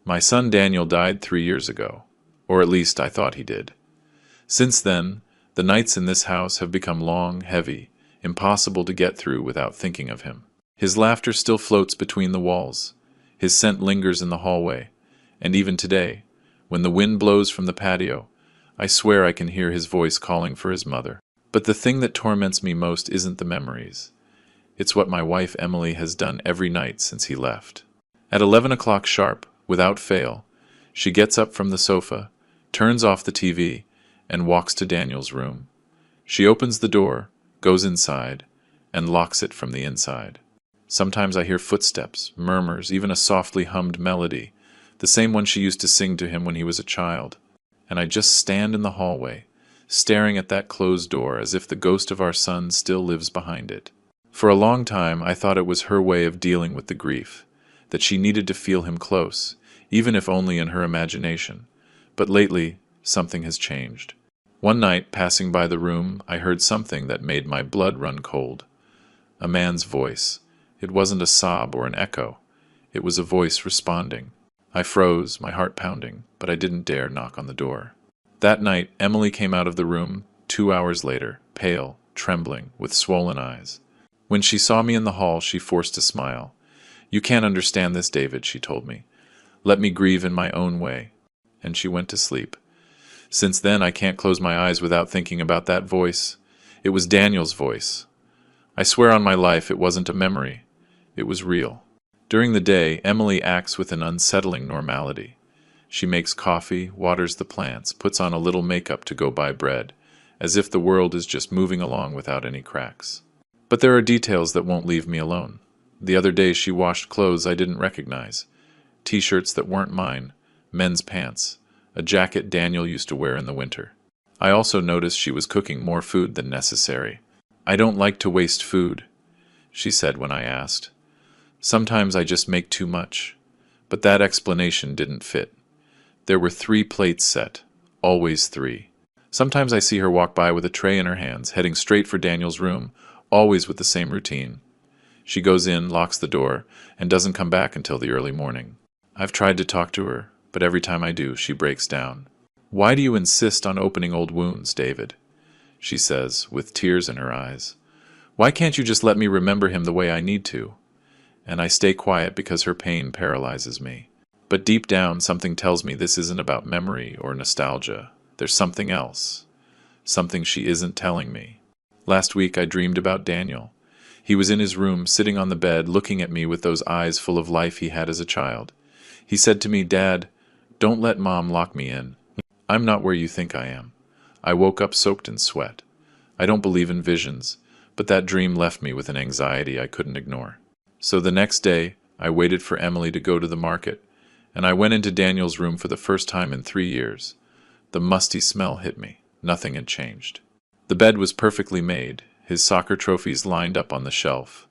My son Daniel died 3 years ago, or at least I thought he did. Since then, the nights in this house have become long, heavy, impossible to get through without thinking of him. His laughter still floats between the walls, his scent lingers in the hallway, and even today, when the wind blows from the patio, I swear I can hear his voice calling for his mother. But the thing that torments me most isn't the memories. It's what my wife Emily has done every night since he left. At 11 o'clock sharp, without fail, she gets up from the sofa, turns off the TV, and walks to Daniel's room. She opens the door, goes inside, and locks it from the inside. Sometimes I hear footsteps, murmurs, even a softly hummed melody, the same one she used to sing to him when he was a child. And I just stand in the hallway, staring at that closed door as if the ghost of our son still lives behind it. For a long time I thought it was her way of dealing with the grief, that she needed to feel him close, even if only in her imagination. But lately, something has changed. One night, passing by the room, I heard something that made my blood run cold. A man's voice. It wasn't a sob or an echo. It was a voice responding. I froze, my heart pounding, but I didn't dare knock on the door. That night, Emily came out of the room 2 hours later, pale, trembling, with swollen eyes. When she saw me in the hall, she forced a smile. "You can't understand this, David," she told me. "Let me grieve in my own way." And she went to sleep. Since then, I can't close my eyes without thinking about that voice. It was Daniel's voice. I swear on my life it wasn't a memory. It was real. During the day, Emily acts with an unsettling normality. She makes coffee, waters the plants, puts on a little makeup to go buy bread, as if the world is just moving along without any cracks. But there are details that won't leave me alone. The other day she washed clothes I didn't recognize. T-shirts that weren't mine, men's pants, a jacket Daniel used to wear in the winter. I also noticed she was cooking more food than necessary. "I don't like to waste food," she said when I asked. "Sometimes I just make too much." But that explanation didn't fit. There were 3 plates set, always 3. Sometimes I see her walk by with a tray in her hands, heading straight for Daniel's room, always with the same routine. She goes in, locks the door, and doesn't come back until the early morning. I've tried to talk to her, but every time I do, she breaks down. "Why do you insist on opening old wounds, David?" she says, with tears in her eyes. "Why can't you just let me remember him the way I need to?" And I stay quiet because her pain paralyzes me. But deep down, something tells me this isn't about memory or nostalgia. There's something else. Something she isn't telling me. Last week I dreamed about Daniel. He was in his room, sitting on the bed, looking at me with those eyes full of life he had as a child. He said to me, "Dad, don't let Mom lock me in. I'm not where you think I am." I woke up soaked in sweat. I don't believe in visions, but that dream left me with an anxiety I couldn't ignore. So the next day, I waited for Emily to go to the market, and I went into Daniel's room for the first time in 3 years. The musty smell hit me. Nothing had changed. The bed was perfectly made, his soccer trophies lined up on the shelf,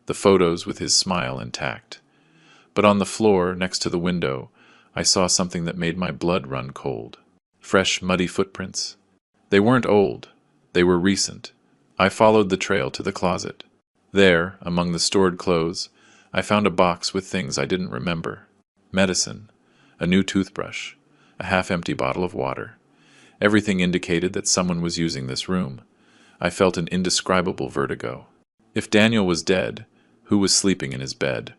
the photos with his smile intact. But on the floor, next to the window, I saw something that made my blood run cold. Fresh, muddy footprints. They weren't old. They were recent. I followed the trail to the closet. There, among the stored clothes, I found a box with things I didn't remember. Medicine, a new toothbrush, a half-empty bottle of water. Everything indicated that someone was using this room. I felt an indescribable vertigo. If Daniel was dead, who was sleeping in his bed?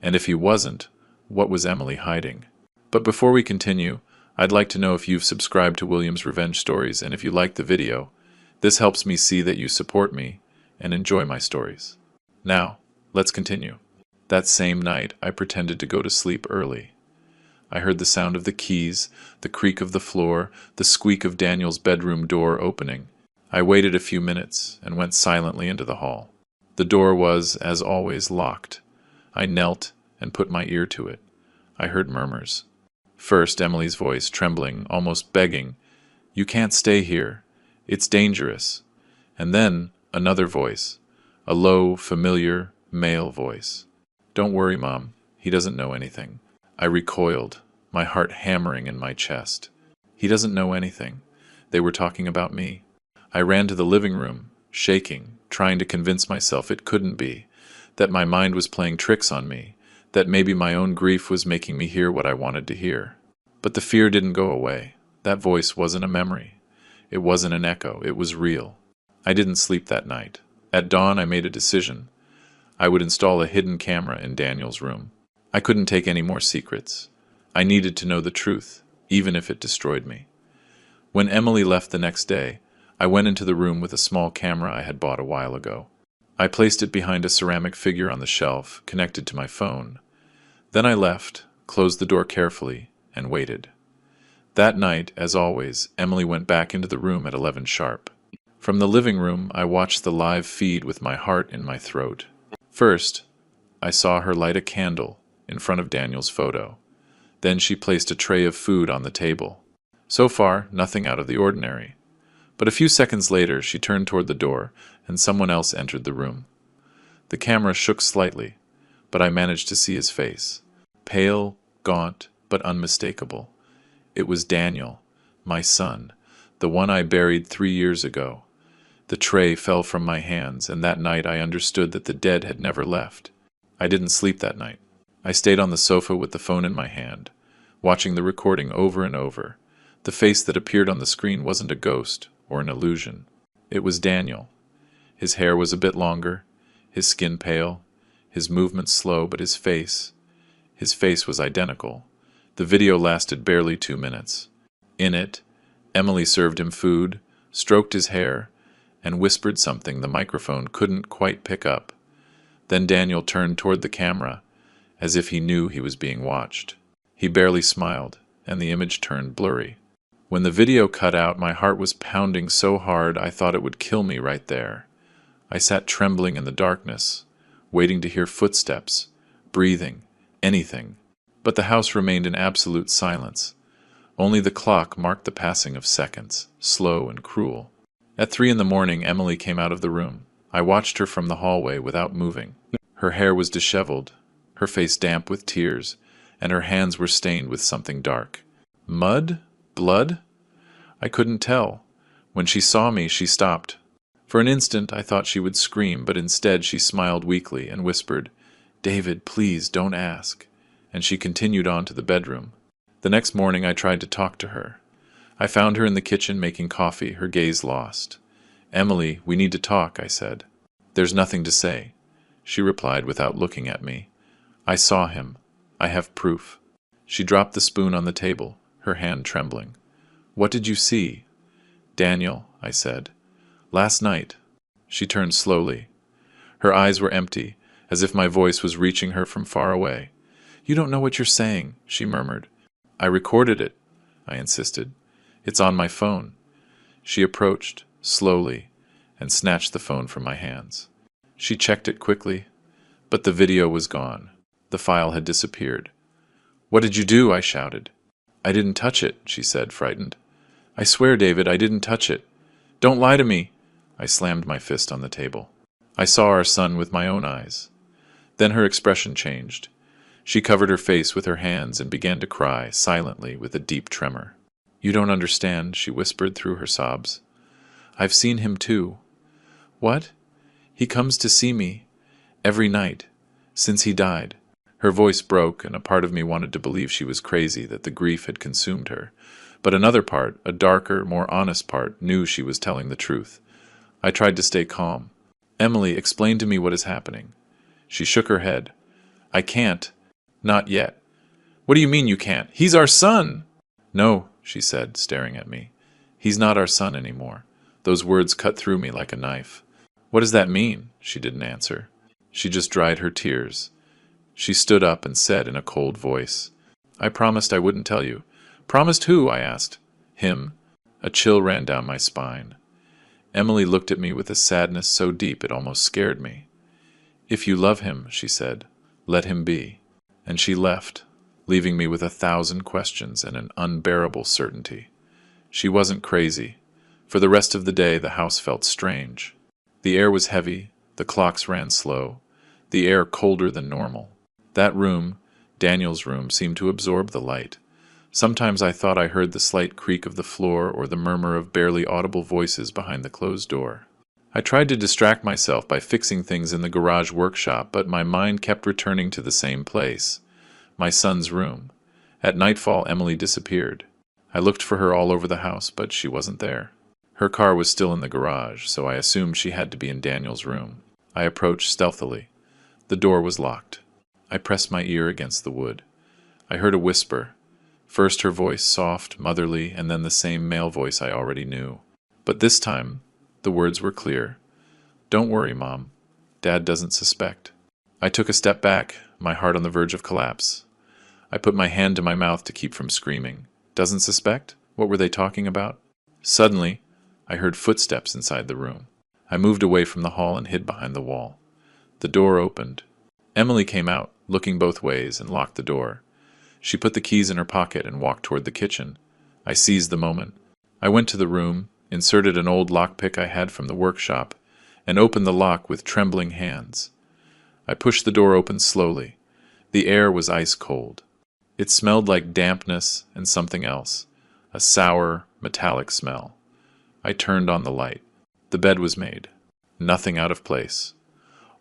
And if he wasn't, what was Emily hiding? But before we continue, I'd like to know if you've subscribed to William's Revenge Stories, and if you liked the video. This helps me see that you support me and enjoy my stories. Now, let's continue. That same night, I pretended to go to sleep early. I heard the sound of the keys, the creak of the floor, the squeak of Daniel's bedroom door opening. I waited a few minutes and went silently into the hall. The door was, as always, locked. I knelt and put my ear to it. I heard murmurs. First, Emily's voice, trembling, almost begging, "You can't stay here. It's dangerous." And then another voice, a low, familiar, male voice. "Don't worry, Mom. He doesn't know anything." I recoiled, my heart hammering in my chest. He doesn't know anything. They were talking about me. I ran to the living room, shaking, trying to convince myself it couldn't be, that my mind was playing tricks on me, that maybe my own grief was making me hear what I wanted to hear. But the fear didn't go away. That voice wasn't a memory. It wasn't an echo. It was real. I didn't sleep that night. At dawn, I made a decision. I would install a hidden camera in Daniel's room. I couldn't take any more secrets. I needed to know the truth, even if it destroyed me. When Emily left the next day, I went into the room with a small camera I had bought a while ago. I placed it behind a ceramic figure on the shelf, connected to my phone. Then I left, closed the door carefully, and waited. That night, as always, Emily went back into the room at 11 sharp. From the living room, I watched the live feed with my heart in my throat. First, I saw her light a candle in front of Daniel's photo. Then she placed a tray of food on the table. So far, nothing out of the ordinary. But a few seconds later, she turned toward the door, and someone else entered the room. The camera shook slightly, but I managed to see his face. Pale, gaunt, but unmistakable. It was Daniel, my son, the one I buried 3 years ago. The tray fell from my hands, and that night I understood that the dead had never left. I didn't sleep that night. I stayed on the sofa with the phone in my hand, watching the recording over and over. The face that appeared on the screen wasn't a ghost or an illusion. It was Daniel. His hair was a bit longer, his skin pale, his movements slow, but his face was identical. The video lasted barely 2 minutes. In it, Emily served him food, stroked his hair, and whispered something the microphone couldn't quite pick up. Then Daniel turned toward the camera, as if he knew he was being watched. He barely smiled, and the image turned blurry. When the video cut out, my heart was pounding so hard I thought it would kill me right there. I sat trembling in the darkness, waiting to hear footsteps, breathing, anything. But the house remained in absolute silence. Only the clock marked the passing of seconds, slow and cruel. At 3 a.m, Emily came out of the room. I watched her from the hallway without moving. Her hair was disheveled, her face damp with tears, and her hands were stained with something dark. Mud? Blood? I couldn't tell. When she saw me, she stopped. For an instant, I thought she would scream, but instead she smiled weakly and whispered, "David, please, don't ask." And she continued on to the bedroom. The next morning, I tried to talk to her. I found her in the kitchen making coffee, her gaze lost. "Emily, we need to talk," I said. "There's nothing to say," she replied without looking at me. "I saw him. I have proof." She dropped the spoon on the table, her hand trembling. "What did you see?" "Daniel," I said. "Last night." She turned slowly. Her eyes were empty, as if my voice was reaching her from far away. "You don't know what you're saying," she murmured. "I recorded it," I insisted. "It's on my phone." She approached, slowly, and snatched the phone from my hands. She checked it quickly, but the video was gone. The file had disappeared. "What did you do?" I shouted. "I didn't touch it," she said, frightened. "I swear, David, I didn't touch it. Don't lie to me." I slammed my fist on the table. I saw our son with my own eyes. Then her expression changed. She covered her face with her hands and began to cry, silently, with a deep tremor. "You don't understand," she whispered through her sobs. "I've seen him too." "What?" "He comes to see me every night, since he died." Her voice broke, and a part of me wanted to believe she was crazy, that the grief had consumed her. But another part, a darker, more honest part, knew she was telling the truth. I tried to stay calm. "Emily, explain to me what is happening." She shook her head. "I can't. Not yet." "What do you mean you can't? He's our son!" "No," she said, staring at me. "He's not our son anymore." Those words cut through me like a knife. "What does that mean?" She didn't answer. She just dried her tears. She stood up and said in a cold voice, "I promised I wouldn't tell you." "Promised who?" I asked. "Him." A chill ran down my spine. Emily looked at me with a sadness so deep it almost scared me. "If you love him," she said, "let him be." And she left, leaving me with 1,000 questions and an unbearable certainty. She wasn't crazy. For the rest of the day, the house felt strange. The air was heavy, the clocks ran slow, the air colder than normal. That room, Daniel's room, seemed to absorb the light. Sometimes I thought I heard the slight creak of the floor or the murmur of barely audible voices behind the closed door. I tried to distract myself by fixing things in the garage workshop, but my mind kept returning to the same place, my son's room. At nightfall, Emily disappeared. I looked for her all over the house, but she wasn't there. Her car was still in the garage, so I assumed she had to be in Daniel's room. I approached stealthily. The door was locked. I pressed my ear against the wood. I heard a whisper. First her voice, soft, motherly, and then the same male voice I already knew. But this time, the words were clear. "Don't worry, Mom. Dad doesn't suspect." I took a step back, my heart on the verge of collapse. I put my hand to my mouth to keep from screaming. Doesn't suspect? What were they talking about? Suddenly, I heard footsteps inside the room. I moved away from the hall and hid behind the wall. The door opened. Emily came out, looking both ways, and locked the door. She put the keys in her pocket and walked toward the kitchen. I seized the moment. I went to the room, inserted an old lockpick I had from the workshop, and opened the lock with trembling hands. I pushed the door open slowly. The air was ice cold. It smelled like dampness and something else, a sour, metallic smell. I turned on the light. The bed was made. Nothing out of place.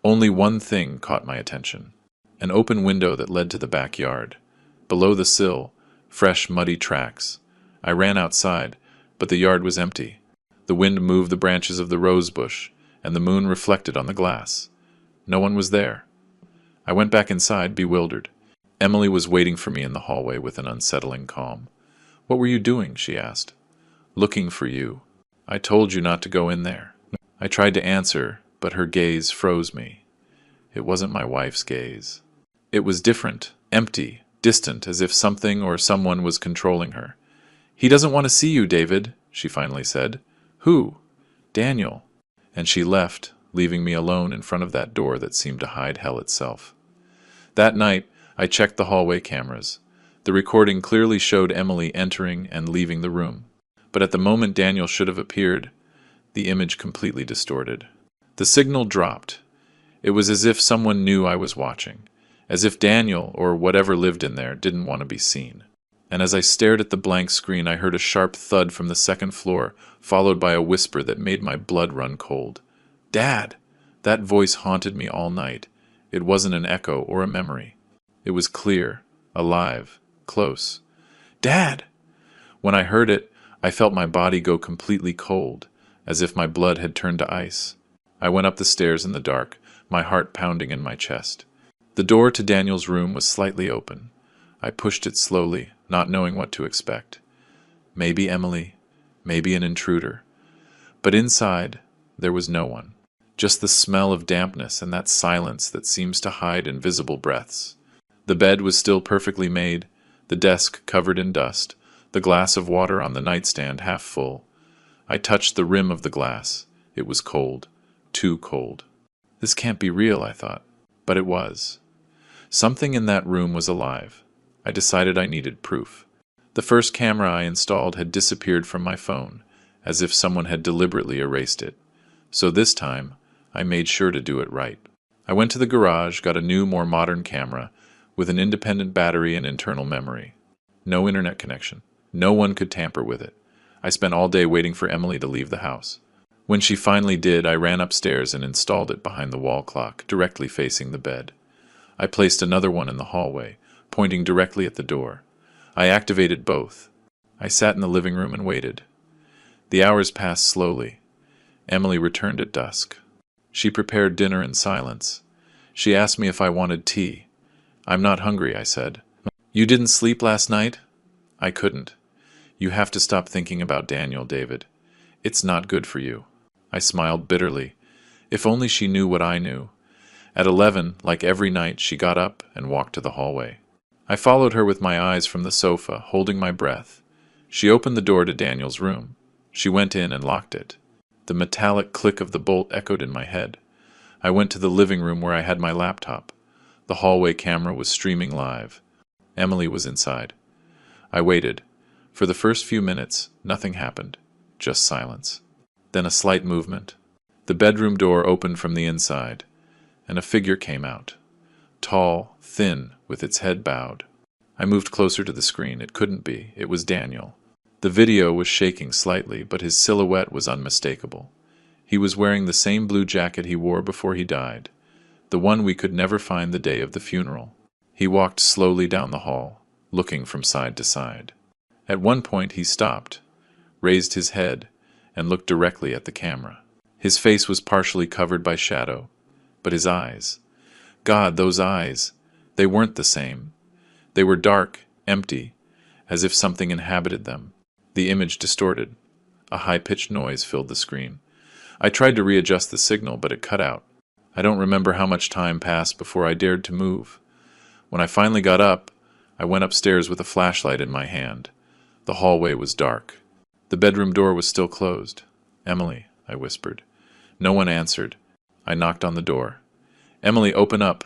Only one thing caught my attention. An open window that led to the backyard. Below the sill, fresh, muddy tracks. I ran outside, but the yard was empty. The wind moved the branches of the rose bush, and the moon reflected on the glass. No one was there. I went back inside, bewildered. Emily was waiting for me in the hallway with an unsettling calm. "What were you doing?" she asked. "Looking for you. I told you not to go in there." I tried to answer, but her gaze froze me. It wasn't my wife's gaze. It was different, empty, distant, as if something or someone was controlling her. "He doesn't want to see you, David," she finally said. "Who?" "Daniel." And she left, leaving me alone in front of that door that seemed to hide hell itself. That night, I checked the hallway cameras. The recording clearly showed Emily entering and leaving the room. But at the moment Daniel should have appeared, the image completely distorted. The signal dropped. It was as if someone knew I was watching, as if Daniel, or whatever lived in there, didn't want to be seen. And as I stared at the blank screen, I heard a sharp thud from the second floor, followed by a whisper that made my blood run cold. "Dad!" That voice haunted me all night. It wasn't an echo or a memory. It was clear, alive, close. "Dad!" When I heard it, I felt my body go completely cold, as if my blood had turned to ice. I went up the stairs in the dark, my heart pounding in my chest. The door to Daniel's room was slightly open. I pushed it slowly, not knowing what to expect. Maybe Emily, maybe an intruder. But inside, there was no one. Just the smell of dampness and that silence that seems to hide invisible breaths. The bed was still perfectly made, the desk covered in dust, the glass of water on the nightstand half full. I touched the rim of the glass. It was cold, too cold. This can't be real, I thought. But it was. Something in that room was alive. I decided I needed proof. The first camera I installed had disappeared from my phone, as if someone had deliberately erased it. So this time, I made sure to do it right. I went to the garage, got a new, more modern camera, with an independent battery and internal memory. No internet connection. No one could tamper with it. I spent all day waiting for Emily to leave the house. When she finally did, I ran upstairs and installed it behind the wall clock, directly facing the bed. I placed another one in the hallway, pointing directly at the door. I activated both. I sat in the living room and waited. The hours passed slowly. Emily returned at dusk. She prepared dinner in silence. She asked me if I wanted tea. "I'm not hungry," I said. "You didn't sleep last night?" "I couldn't. You have to stop thinking about Daniel, David. It's not good for you." I smiled bitterly. If only she knew what I knew. At 11, like every night, she got up and walked to the hallway. I followed her with my eyes from the sofa, holding my breath. She opened the door to Daniel's room. She went in and locked it. The metallic click of the bolt echoed in my head. I went to the living room where I had my laptop. The hallway camera was streaming live. Emily was inside. I waited. For the first few minutes, nothing happened, just silence. Then a slight movement. The bedroom door opened from the inside, and a figure came out. Tall, thin, with its head bowed. I moved closer to the screen. It couldn't be. It was Daniel. The video was shaking slightly, but his silhouette was unmistakable. He was wearing the same blue jacket he wore before he died, the one we could never find the day of the funeral. He walked slowly down the hall, looking from side to side. At one point he stopped, raised his head, and looked directly at the camera. His face was partially covered by shadow, but his eyes— God, those eyes! They weren't the same. They were dark, empty, as if something inhabited them. The image distorted. A high-pitched noise filled the screen. I tried to readjust the signal, but it cut out. I don't remember how much time passed before I dared to move. When I finally got up, I went upstairs with a flashlight in my hand. The hallway was dark. The bedroom door was still closed. "Emily," I whispered. No one answered. I knocked on the door. "Emily, open up."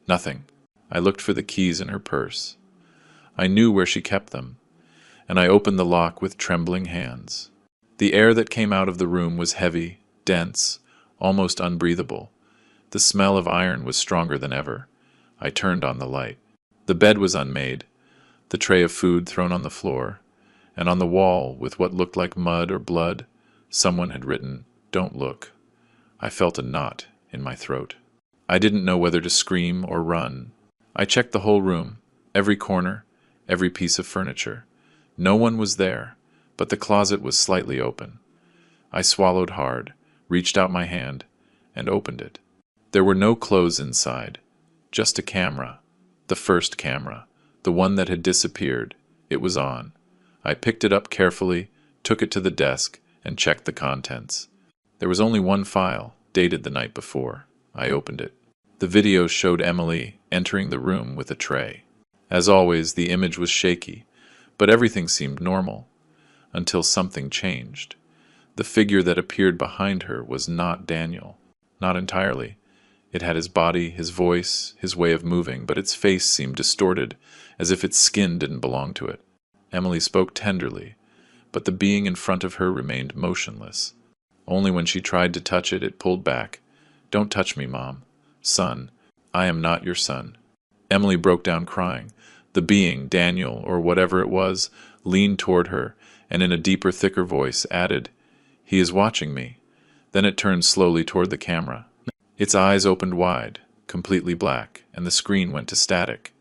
Nothing. I looked for the keys in her purse. I knew where she kept them, and I opened the lock with trembling hands. The air that came out of the room was heavy, dense, almost unbreathable. The smell of iron was stronger than ever. I turned on the light. The bed was unmade, the tray of food thrown on the floor, and on the wall, with what looked like mud or blood, someone had written, "Don't look." I felt a knot in my throat. I didn't know whether to scream or run. I checked the whole room, every corner, every piece of furniture. No one was there, but the closet was slightly open. I swallowed hard, reached out my hand, and opened it. There were no clothes inside, just a camera. The first camera, the one that had disappeared. It was on. I picked it up carefully, took it to the desk, and checked the contents. There was only one file, dated the night before. I opened it. The video showed Emily entering the room with a tray. As always, the image was shaky, but everything seemed normal, until something changed. The figure that appeared behind her was not Daniel. Not entirely. It had his body, his voice, his way of moving, but its face seemed distorted, as if its skin didn't belong to it. Emily spoke tenderly, but the being in front of her remained motionless. Only when she tried to touch it, it pulled back. "Don't touch me, Mom. Son, I am not your son." Emily broke down crying. The being, Daniel, or whatever it was, leaned toward her, and in a deeper, thicker voice added, "He is watching me." Then it turned slowly toward the camera. Its eyes opened wide, completely black, and the screen went to static.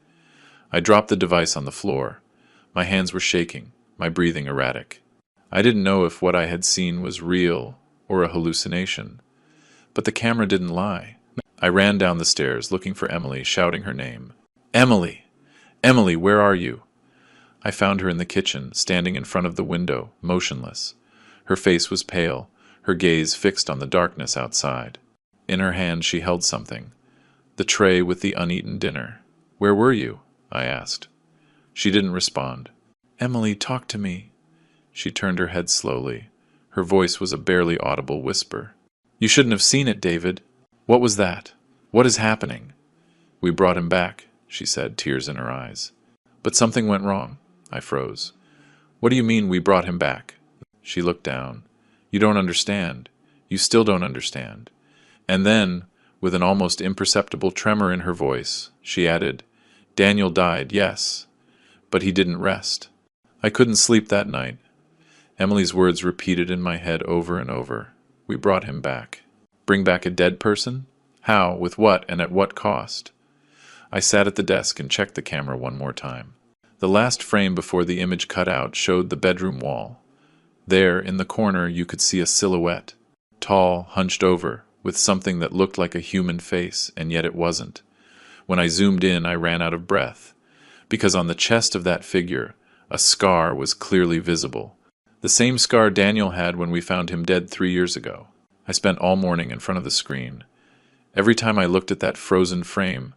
I dropped the device on the floor. My hands were shaking, my breathing erratic. I didn't know if what I had seen was real or a hallucination. But the camera didn't lie. I ran down the stairs, looking for Emily, shouting her name. "Emily! Emily, where are you?" I found her in the kitchen, standing in front of the window, motionless. Her face was pale, her gaze fixed on the darkness outside. In her hand she held something, the tray with the uneaten dinner. "Where were you?" I asked. She didn't respond. "Emily, talk to me." She turned her head slowly. Her voice was a barely audible whisper. "You shouldn't have seen it, David. What was that? What is happening?" "We brought him back," she said, tears in her eyes. "But something went wrong." I froze. "What do you mean we brought him back?" She looked down. "You don't understand. You still don't understand." And then, with an almost imperceptible tremor in her voice, she added, "Daniel died, yes, but he didn't rest." I couldn't sleep that night. Emily's words repeated in my head over and over. "We brought him back." Bring back a dead person? How, with what, and at what cost? I sat at the desk and checked the camera one more time. The last frame before the image cut out showed the bedroom wall. There, in the corner, you could see a silhouette, tall, hunched over, with something that looked like a human face, and yet it wasn't. When I zoomed in, I ran out of breath, because on the chest of that figure, a scar was clearly visible. The same scar Daniel had when we found him dead 3 years ago. I spent all morning in front of the screen. Every time I looked at that frozen frame,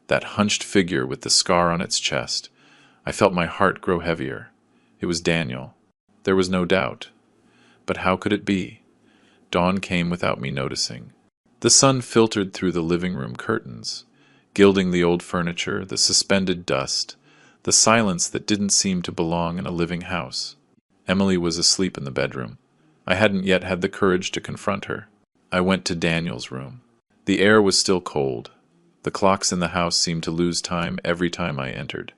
that hunched figure with the scar on its chest, I felt my heart grow heavier. It was Daniel. There was no doubt. But how could it be? Dawn came without me noticing. The sun filtered through the living room curtains, gilding the old furniture, the suspended dust, the silence that didn't seem to belong in a living house. Emily was asleep in the bedroom. I hadn't yet had the courage to confront her. I went to Daniel's room. The air was still cold. The clocks in the house seemed to lose time every time I entered.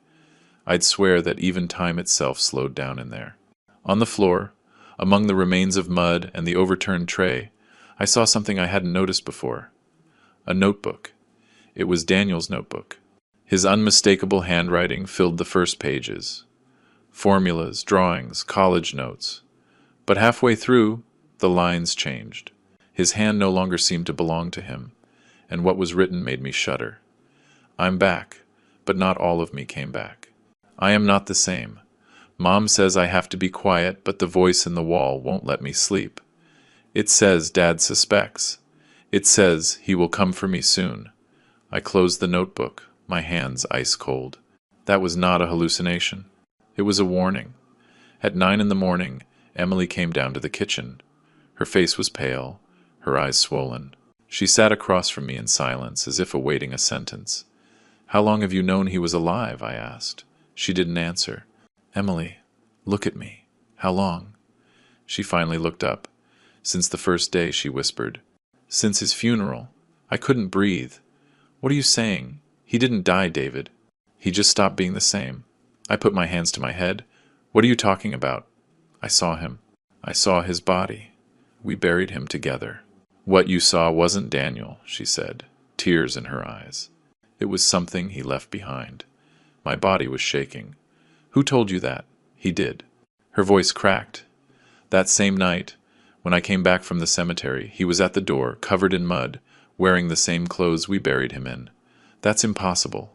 I'd swear that even time itself slowed down in there. On the floor, among the remains of mud and the overturned tray, I saw something I hadn't noticed before. A notebook. It was Daniel's notebook. His unmistakable handwriting filled the first pages. Formulas, drawings, college notes. But halfway through, the lines changed. His hand no longer seemed to belong to him, and what was written made me shudder. I'm back, but not all of me came back. I am not the same. Mom says I have to be quiet, but the voice in the wall won't let me sleep. It says Dad suspects. It says he will come for me soon. I closed the notebook, my hands ice cold. That was not a hallucination. It was a warning. At 9 in the morning, Emily came down to the kitchen. Her face was pale, her eyes swollen. She sat across from me in silence, as if awaiting a sentence. How long have you known he was alive? I asked. She didn't answer. Emily, look at me. How long? She finally looked up. Since the first day, she whispered. Since his funeral. I couldn't breathe. What are you saying? He didn't die, David. He just stopped being the same. I put my hands to my head. What are you talking about? I saw him. I saw his body. We buried him together. What you saw wasn't Daniel, she said, tears in her eyes. It was something he left behind. My body was shaking. Who told you that? He did. Her voice cracked. That same night, when I came back from the cemetery, he was at the door, covered in mud, wearing the same clothes we buried him in. That's impossible.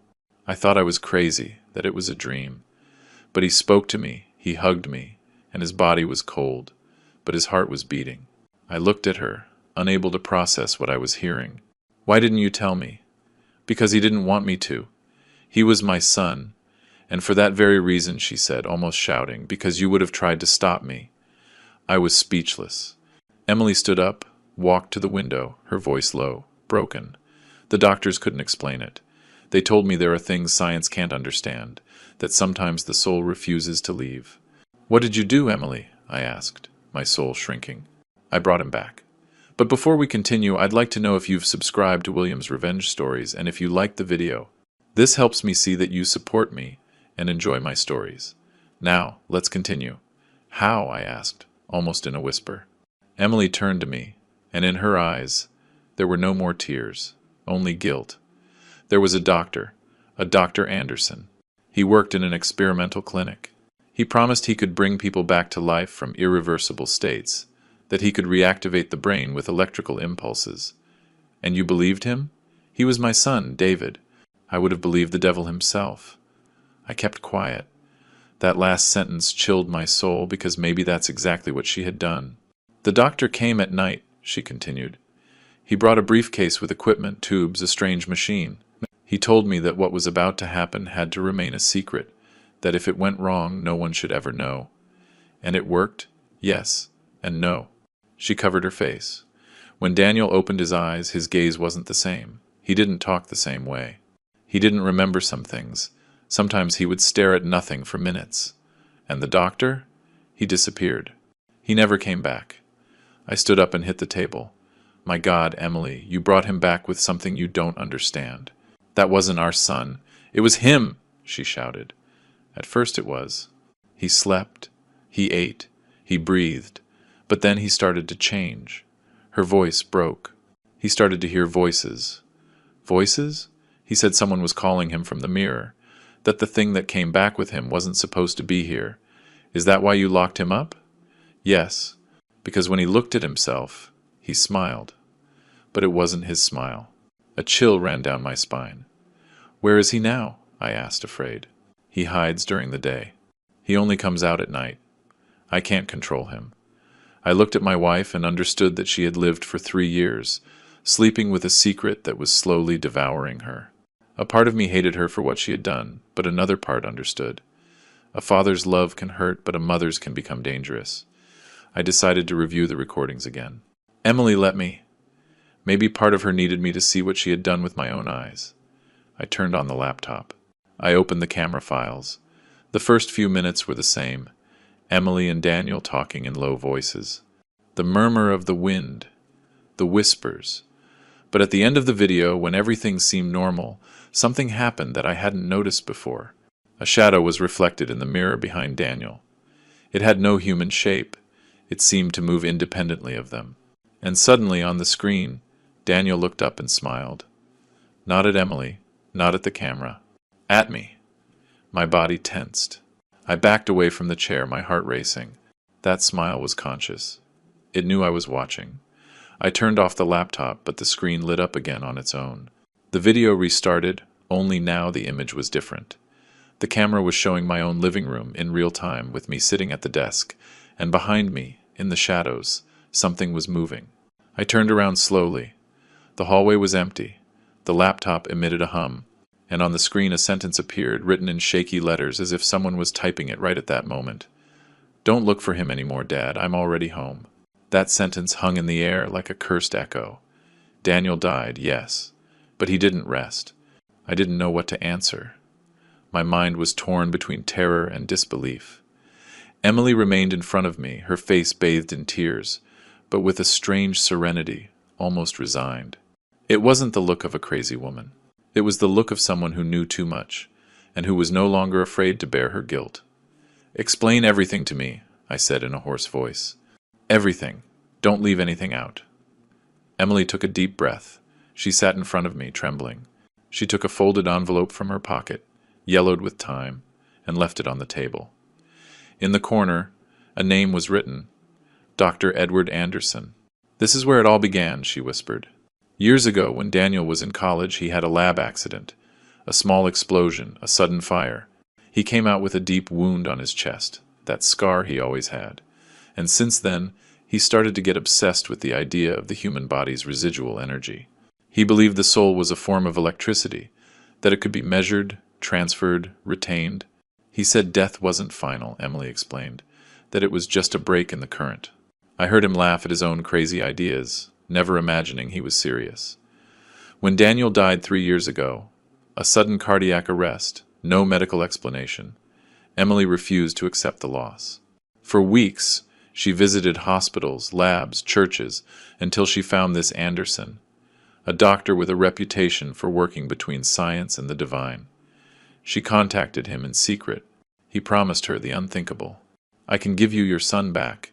I thought I was crazy, that it was a dream. But he spoke to me, he hugged me, and his body was cold, but his heart was beating. I looked at her, unable to process what I was hearing. Why didn't you tell me? Because he didn't want me to. He was my son, and for that very reason, she said, almost shouting, because you would have tried to stop me. I was speechless. Emily stood up, walked to the window, her voice low, broken. The doctors couldn't explain it. They told me there are things science can't understand, that sometimes the soul refuses to leave. What did you do, Emily? I asked, my soul shrinking. I brought him back. But before we continue, I'd like to know if you've subscribed to William's Revenge Stories and if you liked the video. This helps me see that you support me and enjoy my stories. Now, let's continue. How? I asked, almost in a whisper. Emily turned to me, and in her eyes, there were no more tears, only guilt. There was a Dr. Anderson. He worked in an experimental clinic. He promised he could bring people back to life from irreversible states, that he could reactivate the brain with electrical impulses. And you believed him? He was my son, David. I would have believed the devil himself. I kept quiet. That last sentence chilled my soul because maybe that's exactly what she had done. The doctor came at night, she continued. He brought a briefcase with equipment, tubes, a strange machine. He told me that what was about to happen had to remain a secret, that if it went wrong, no one should ever know. And it worked? Yes, and no. She covered her face. When Daniel opened his eyes, his gaze wasn't the same. He didn't talk the same way. He didn't remember some things. Sometimes he would stare at nothing for minutes. And the doctor? He disappeared. He never came back. I stood up and hit the table. My God, Emily, you brought him back with something you don't understand. That wasn't our son. It was him, she shouted. At first it was. He slept. He ate. He breathed. But then he started to change. Her voice broke. He started to hear voices. Voices? He said someone was calling him from the mirror, that the thing that came back with him wasn't supposed to be here. Is that why you locked him up? Yes, because when he looked at himself, he smiled. But it wasn't his smile. A chill ran down my spine. Where is he now? I asked, afraid. He hides during the day. He only comes out at night. I can't control him. I looked at my wife and understood that she had lived for 3 years, sleeping with a secret that was slowly devouring her. A part of me hated her for what she had done, but another part understood. A father's love can hurt, but a mother's can become dangerous. I decided to review the recordings again. Emily let me. Maybe part of her needed me to see what she had done with my own eyes. I turned on the laptop. I opened the camera files. The first few minutes were the same. Emily and Daniel talking in low voices. The murmur of the wind. The whispers. But at the end of the video, when everything seemed normal, something happened that I hadn't noticed before. A shadow was reflected in the mirror behind Daniel. It had no human shape. It seemed to move independently of them. And suddenly on the screen, Daniel looked up and smiled. Not at Emily, not at the camera. At me. My body tensed. I backed away from the chair, my heart racing. That smile was conscious. It knew I was watching. I turned off the laptop, but the screen lit up again on its own. The video restarted, only now the image was different. The camera was showing my own living room in real time, with me sitting at the desk, and behind me, in the shadows, something was moving. I turned around slowly. The hallway was empty. The laptop emitted a hum, and on the screen a sentence appeared, written in shaky letters as if someone was typing it right at that moment. "Don't look for him anymore, Dad. I'm already home." That sentence hung in the air like a cursed echo. Daniel died, yes, but he didn't rest. I didn't know what to answer. My mind was torn between terror and disbelief. Emily remained in front of me, her face bathed in tears, but with a strange serenity, almost resigned. It wasn't the look of a crazy woman. It was the look of someone who knew too much, and who was no longer afraid to bear her guilt. "Explain everything to me," I said in a hoarse voice. "Everything. Don't leave anything out." Emily took a deep breath. She sat in front of me, trembling. She took a folded envelope from her pocket, yellowed with time, and left it on the table. In the corner, a name was written, Dr. Edward Anderson. "This is where it all began," she whispered. "Years ago, when Daniel was in college, he had a lab accident. A small explosion, a sudden fire. He came out with a deep wound on his chest, that scar he always had. And since then, he started to get obsessed with the idea of the human body's residual energy. He believed the soul was a form of electricity, that it could be measured, transferred, retained. He said death wasn't final," Emily explained, "that it was just a break in the current." I heard him laugh at his own crazy ideas, never imagining he was serious. When Daniel died 3 years ago, a sudden cardiac arrest, no medical explanation, Emily refused to accept the loss. For weeks, she visited hospitals, labs, churches, until she found this Anderson, a doctor with a reputation for working between science and the divine. She contacted him in secret. He promised her the unthinkable. "I can give you your son back,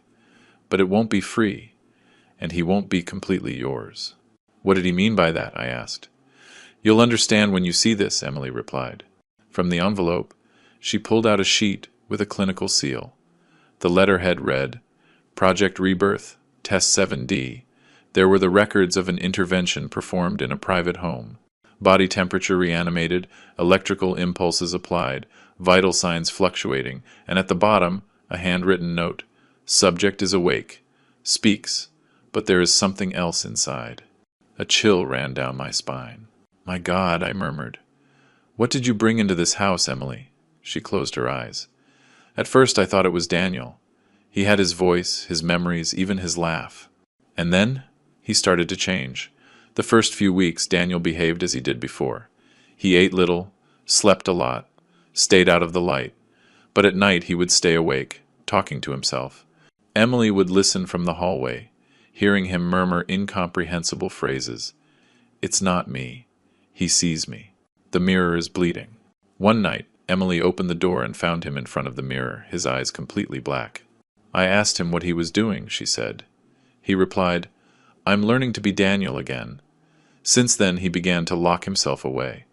but it won't be free, and he won't be completely yours." "What did he mean by that?" I asked. "You'll understand when you see this," Emily replied. From the envelope, she pulled out a sheet with a clinical seal. The letterhead read, Project Rebirth, Test 7D. There were the records of an intervention performed in a private home. Body temperature reanimated, electrical impulses applied, vital signs fluctuating, and at the bottom, a handwritten note. Subject is awake, speaks, but there is something else inside. A chill ran down my spine. "My God," I murmured. "What did you bring into this house, Emily?" She closed her eyes. At first I thought it was Daniel. He had his voice, his memories, even his laugh. And then he started to change. The first few weeks, Daniel behaved as he did before. He ate little, slept a lot, stayed out of the light, but at night he would stay awake, talking to himself. Emily would listen from the hallway, hearing him murmur incomprehensible phrases. "It's not me. He sees me. The mirror is bleeding." One night, Emily opened the door and found him in front of the mirror, his eyes completely black. "I asked him what he was doing," she said. He replied, "I'm learning to be Daniel again." Since then, he began to lock himself away.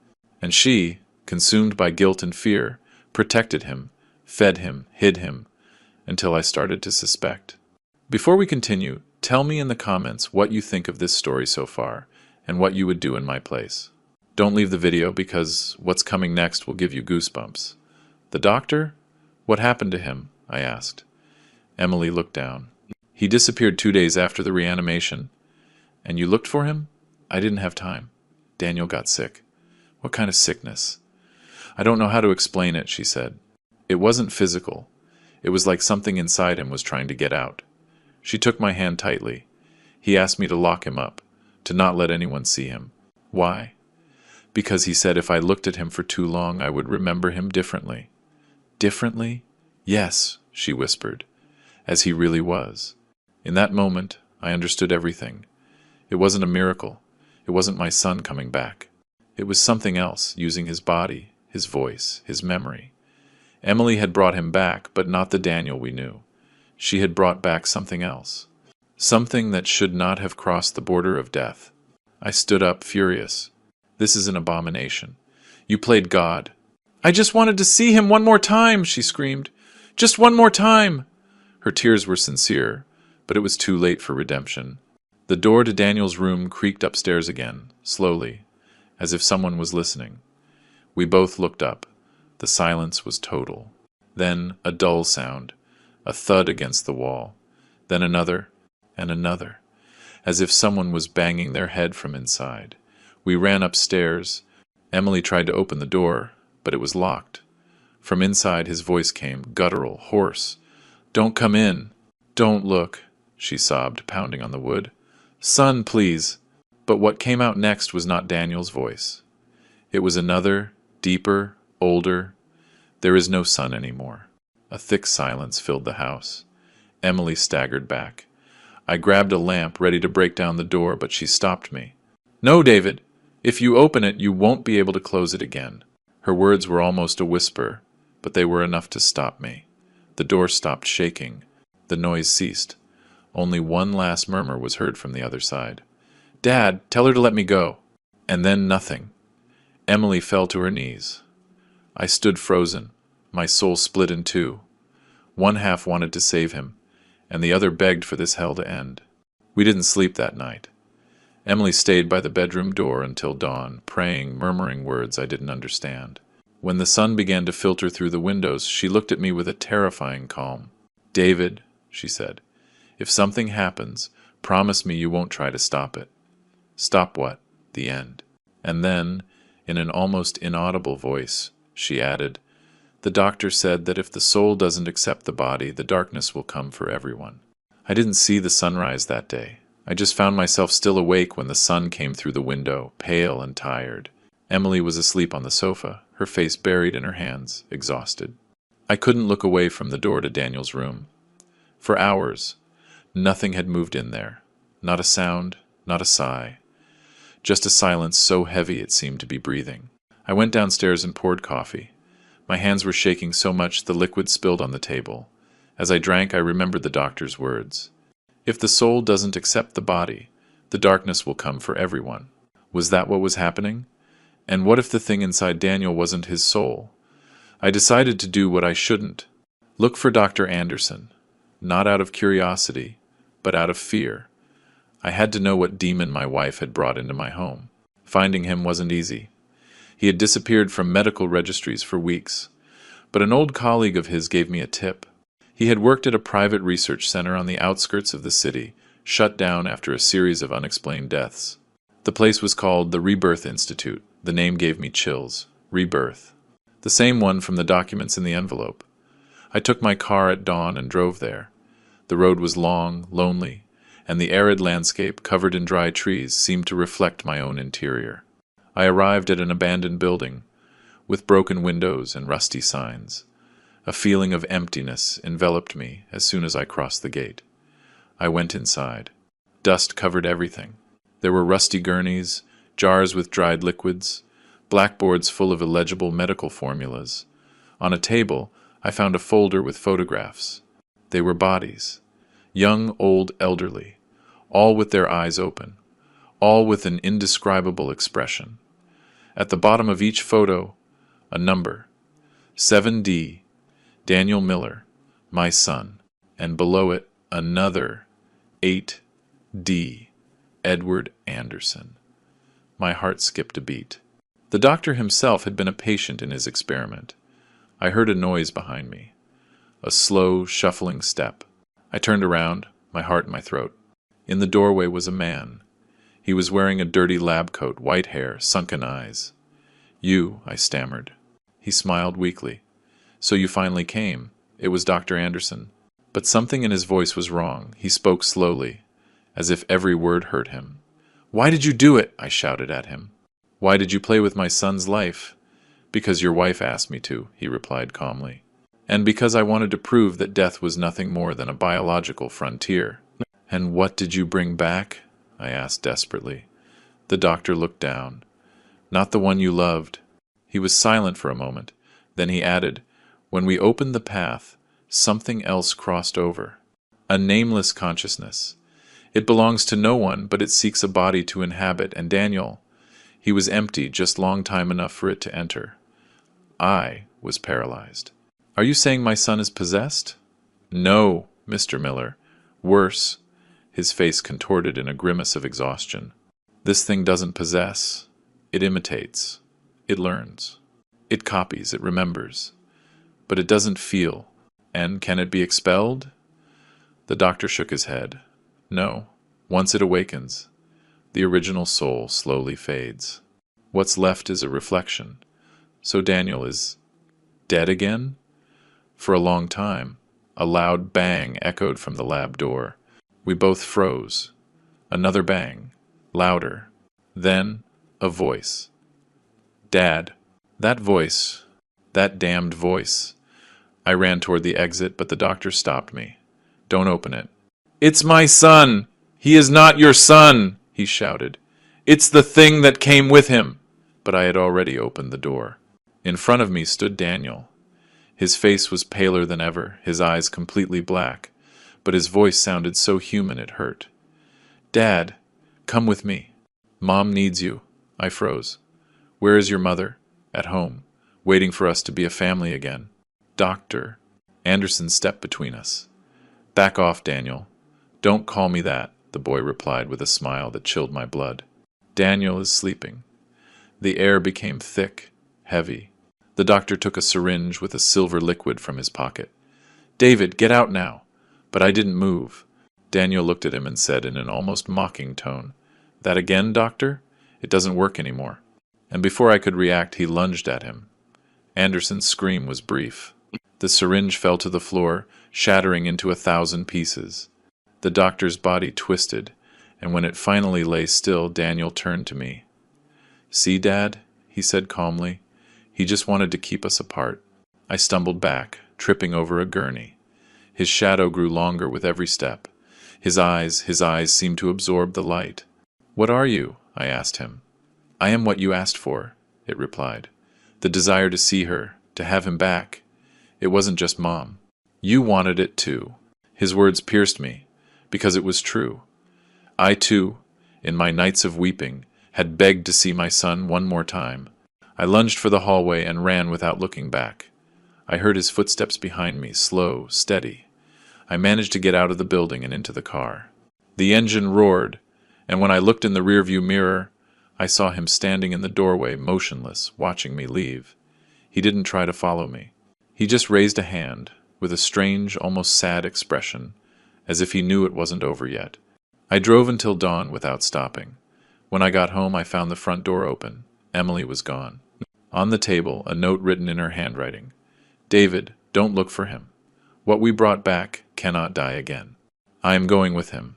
And she, consumed by guilt and fear, protected him, fed him, hid him, until I started to suspect. Before we continue, tell me in the comments what you think of this story so far, and what you would do in my place. Don't leave the video because what's coming next will give you goosebumps. "The doctor? What happened to him?" I asked. Emily looked down. "He disappeared 2 days after the reanimation. And you looked for him?" "I didn't have time. Daniel got sick." "What kind of sickness?" "I don't know how to explain it," she said. "It wasn't physical. It was like something inside him was trying to get out." She took my hand tightly. "He asked me to lock him up, to not let anyone see him." "Why?" "Because he said if I looked at him for too long, I would remember him differently." "Differently?" "Yes," she whispered, "as he really was." In that moment, I understood everything. It wasn't a miracle. It wasn't my son coming back. It was something else, using his body, his voice, his memory. Emily had brought him back, but not the Daniel we knew. She had brought back something else. something that should not have crossed the border of death. I stood up, furious. This is an abomination. You played God. I just wanted to see him one more time, she screamed. Just one more time. Her tears were sincere, but it was too late for redemption. The door to Daniel's room creaked upstairs again, slowly, as if someone was listening. We both looked up. The silence was total. Then a dull sound, a thud against the wall. Then another, and another, as if someone was banging their head from inside. We ran upstairs. Emily tried to open the door, but it was locked. From inside his voice came, guttural, hoarse. Don't come in. Don't look, she sobbed, pounding on the wood. Son, please. But what came out next was not Daniel's voice. It was another, deeper, older. There is no son anymore. A thick silence filled the house. Emily staggered back. I grabbed a lamp, ready to break down the door, but she stopped me. No, David. If you open it, you won't be able to close it again. Her words were almost a whisper, but they were enough to stop me. The door stopped shaking. The noise ceased. Only one last murmur was heard from the other side. Dad, tell her to let me go. And then nothing. Emily fell to her knees. I stood frozen, my soul split in two. One half wanted to save him, and the other begged for this hell to end. We didn't sleep that night. Emily stayed by the bedroom door until dawn, praying, murmuring words I didn't understand. When the sun began to filter through the windows, she looked at me with a terrifying calm. David, she said, if something happens, promise me you won't try to stop it. Stop what? The end. And then, in an almost inaudible voice, she added, the doctor said that if the soul doesn't accept the body, the darkness will come for everyone. I didn't see the sunrise that day. I just found myself still awake when the sun came through the window, pale and tired. Emily was asleep on the sofa, her face buried in her hands, exhausted. I couldn't look away from the door to Daniel's room. For hours, nothing had moved in there. Not a sound, not a sigh. Just a silence so heavy it seemed to be breathing. I went downstairs and poured coffee. My hands were shaking so much the liquid spilled on the table. As I drank, I remembered the doctor's words. If the soul doesn't accept the body, the darkness will come for everyone. Was that what was happening? And what if the thing inside Daniel wasn't his soul? I decided to do what I shouldn't. Look for Dr. Anderson. Not out of curiosity, but out of fear. I had to know what demon my wife had brought into my home. Finding him wasn't easy. He had disappeared from medical registries for weeks. But an old colleague of his gave me a tip. He had worked at a private research center on the outskirts of the city, shut down after a series of unexplained deaths. The place was called the Rebirth Institute. The name gave me chills. Rebirth. The same one from the documents in the envelope. I took my car at dawn and drove there. The road was long, lonely, and the arid landscape, covered in dry trees, seemed to reflect my own interior. I arrived at an abandoned building, with broken windows and rusty signs. A feeling of emptiness enveloped me as soon as I crossed the gate. I went inside. Dust covered everything. There were rusty gurneys, jars with dried liquids, blackboards full of illegible medical formulas. On a table, I found a folder with photographs. They were bodies. Young, old, elderly. All with their eyes open. All with an indescribable expression. At the bottom of each photo, a number. 7D. Daniel Miller, my son, and below it another 8D, Edward Anderson. My heart skipped a beat. The doctor himself had been a patient in his experiment. I heard a noise behind me, a slow, shuffling step. I turned around, my heart in my throat. In the doorway was a man. He was wearing a dirty lab coat, white hair, sunken eyes. You, I stammered. He smiled weakly. So you finally came. It was Dr. Anderson. But something in his voice was wrong. He spoke slowly, as if every word hurt him. Why did you do it? I shouted at him. Why did you play with my son's life? Because your wife asked me to, he replied calmly. And because I wanted to prove that death was nothing more than a biological frontier. And what did you bring back? I asked desperately. The doctor looked down. Not the one you loved. He was silent for a moment. Then he added, when we opened the path, something else crossed over. A nameless consciousness. It belongs to no one, but it seeks a body to inhabit, and Daniel, he was empty just long time enough for it to enter. I was paralyzed. Are you saying my son is possessed? No, Mr. Miller. Worse. His face contorted in a grimace of exhaustion. This thing doesn't possess. It imitates. It learns. It copies. It remembers. But it doesn't feel. And can it be expelled? The doctor shook his head. No. Once it awakens, the original soul slowly fades. What's left is a reflection. So Daniel is dead again? For a long time, a loud bang echoed from the lab door. We both froze. Another bang. Louder. Then, a voice. Dad. That voice. That damned voice. I ran toward the exit, but the doctor stopped me. Don't open it. It's my son! He is not your son! He shouted. It's the thing that came with him! But I had already opened the door. In front of me stood Daniel. His face was paler than ever, his eyes completely black, but his voice sounded so human it hurt. Dad, come with me. Mom needs you. I froze. Where is your mother? At home, waiting for us to be a family again. Doctor. Anderson stepped between us. Back off, Daniel. Don't call me that, the boy replied with a smile that chilled my blood. Daniel is sleeping. The air became thick, heavy. The doctor took a syringe with a silver liquid from his pocket. David, get out now. But I didn't move. Daniel looked at him and said in an almost mocking tone, That again, doctor? It doesn't work anymore. And before I could react, he lunged at him. Anderson's scream was brief. The syringe fell to the floor, shattering into 1,000 pieces. The doctor's body twisted, and when it finally lay still, Daniel turned to me. See, Dad, he said calmly. He just wanted to keep us apart. I stumbled back, tripping over a gurney. His shadow grew longer with every step. His eyes seemed to absorb the light. What are you? I asked him. I am what you asked for, it replied. The desire to see her, to have him back. It wasn't just Mom. You wanted it too. His words pierced me, because it was true. I too, in my nights of weeping, had begged to see my son one more time. I lunged for the hallway and ran without looking back. I heard his footsteps behind me, slow, steady. I managed to get out of the building and into the car. The engine roared, and when I looked in the rearview mirror, I saw him standing in the doorway, motionless, watching me leave. He didn't try to follow me. He just raised a hand, with a strange, almost sad expression, as if he knew it wasn't over yet. I drove until dawn without stopping. When I got home, I found the front door open. Emily was gone. On the table, a note written in her handwriting. David, don't look for him. What we brought back cannot die again. I am going with him.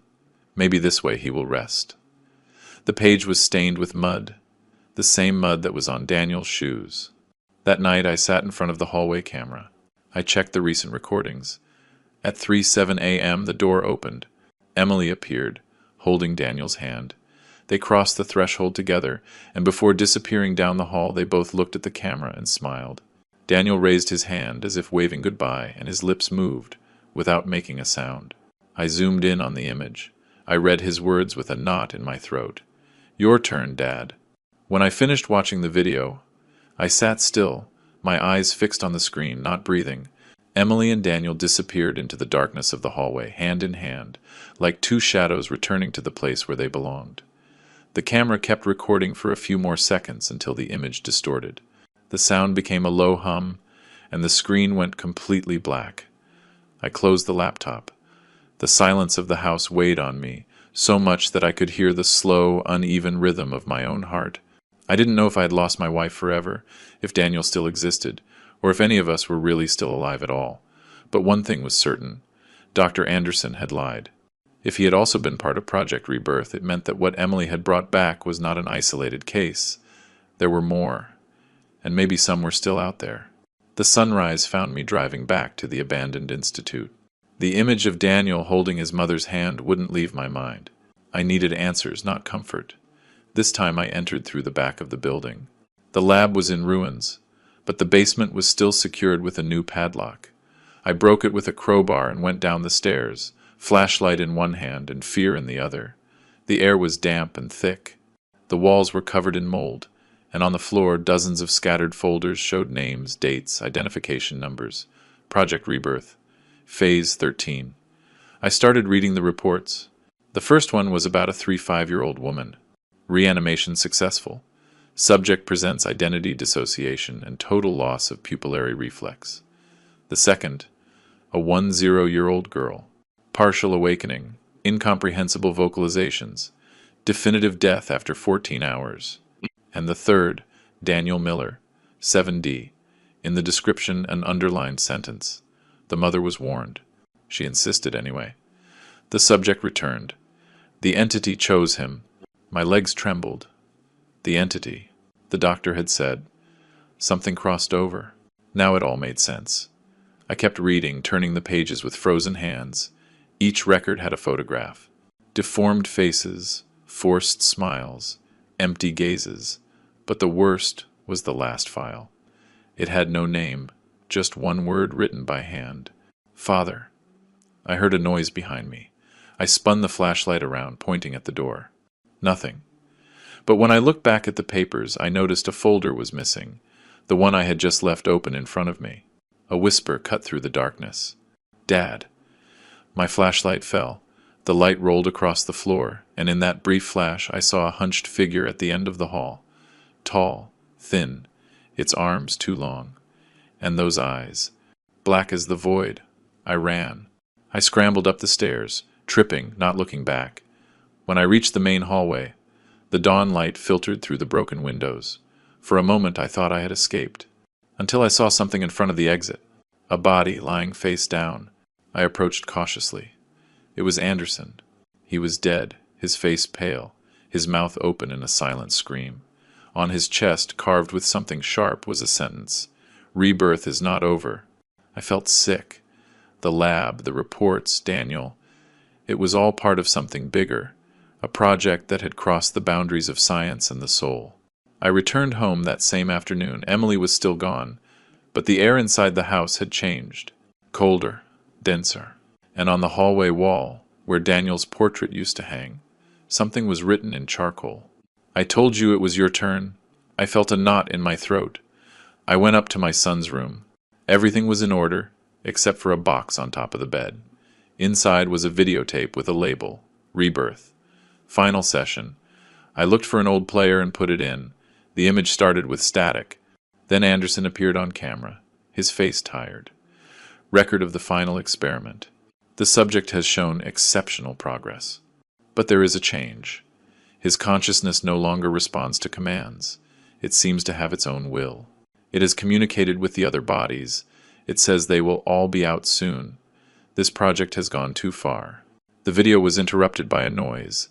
Maybe this way he will rest. The page was stained with mud, the same mud that was on Daniel's shoes. That night I sat in front of the hallway camera. I checked the recent recordings. At 3:07 a.m. the door opened. Emily appeared, holding Daniel's hand. They crossed the threshold together, and before disappearing down the hall they both looked at the camera and smiled. Daniel raised his hand as if waving goodbye, and his lips moved, without making a sound. I zoomed in on the image. I read his words with a knot in my throat. Your turn, Dad. When I finished watching the video, I sat still, my eyes fixed on the screen, not breathing. Emily and Daniel disappeared into the darkness of the hallway, hand in hand, like two shadows returning to the place where they belonged. The camera kept recording for a few more seconds until the image distorted. The sound became a low hum, and the screen went completely black. I closed the laptop. The silence of the house weighed on me, so much that I could hear the slow, uneven rhythm of my own heart. I didn't know if I had lost my wife forever, if Daniel still existed, or if any of us were really still alive at all. But one thing was certain. Dr. Anderson had lied. If he had also been part of Project Rebirth, it meant that what Emily had brought back was not an isolated case. There were more, and maybe some were still out there. The sunrise found me driving back to the abandoned institute. The image of Daniel holding his mother's hand wouldn't leave my mind. I needed answers, not comfort. This time I entered through the back of the building. The lab was in ruins, but the basement was still secured with a new padlock. I broke it with a crowbar and went down the stairs, flashlight in one hand and fear in the other. The air was damp and thick. The walls were covered in mold, and on the floor dozens of scattered folders showed names, dates, identification numbers. Project Rebirth. Phase 13. I started reading the reports. The first one was about a 3-5-year-old woman. Reanimation successful. Subject presents identity dissociation and total loss of pupillary reflex. The second, a 10-year-old girl. Partial awakening, incomprehensible vocalizations, definitive death after 14 hours. And the third, Daniel Miller, 7D. In the description, an underlined sentence. The mother was warned. She insisted anyway. The subject returned. The entity chose him. My legs trembled. The entity, the doctor had said. Something crossed over. Now it all made sense. I kept reading, turning the pages with frozen hands. Each record had a photograph. Deformed faces, forced smiles, empty gazes. But the worst was the last file. It had no name, just one word written by hand. Father. I heard a noise behind me. I spun the flashlight around, pointing at the door. Nothing. But when I looked back at the papers, I noticed a folder was missing, the one I had just left open in front of me. A whisper cut through the darkness. Dad. My flashlight fell. The light rolled across the floor, and in that brief flash I saw a hunched figure at the end of the hall. Tall, thin, its arms too long. And those eyes, black as the void. I ran. I scrambled up the stairs, tripping, not looking back. When I reached the main hallway, the dawn light filtered through the broken windows. For a moment I thought I had escaped, until I saw something in front of the exit. A body lying face down. I approached cautiously. It was Anderson. He was dead, his face pale, his mouth open in a silent scream. On his chest, carved with something sharp, was a sentence. Rebirth is not over. I felt sick. The lab, the reports, Daniel. It was all part of something bigger, a project that had crossed the boundaries of science and the soul. I returned home that same afternoon. Emily was still gone, but the air inside the house had changed. Colder, denser. And on the hallway wall, where Daniel's portrait used to hang, something was written in charcoal. I told you it was your turn. I felt a knot in my throat. I went up to my son's room. Everything was in order, except for a box on top of the bed. Inside was a videotape with a label, Rebirth. Final session. I looked for an old player and put it in. The image started with static. Then Anderson appeared on camera, his face tired. Record of the final experiment. The subject has shown exceptional progress. But there is a change. His consciousness no longer responds to commands. It seems to have its own will. It has communicated with the other bodies. It says they will all be out soon. This project has gone too far. The video was interrupted by a noise.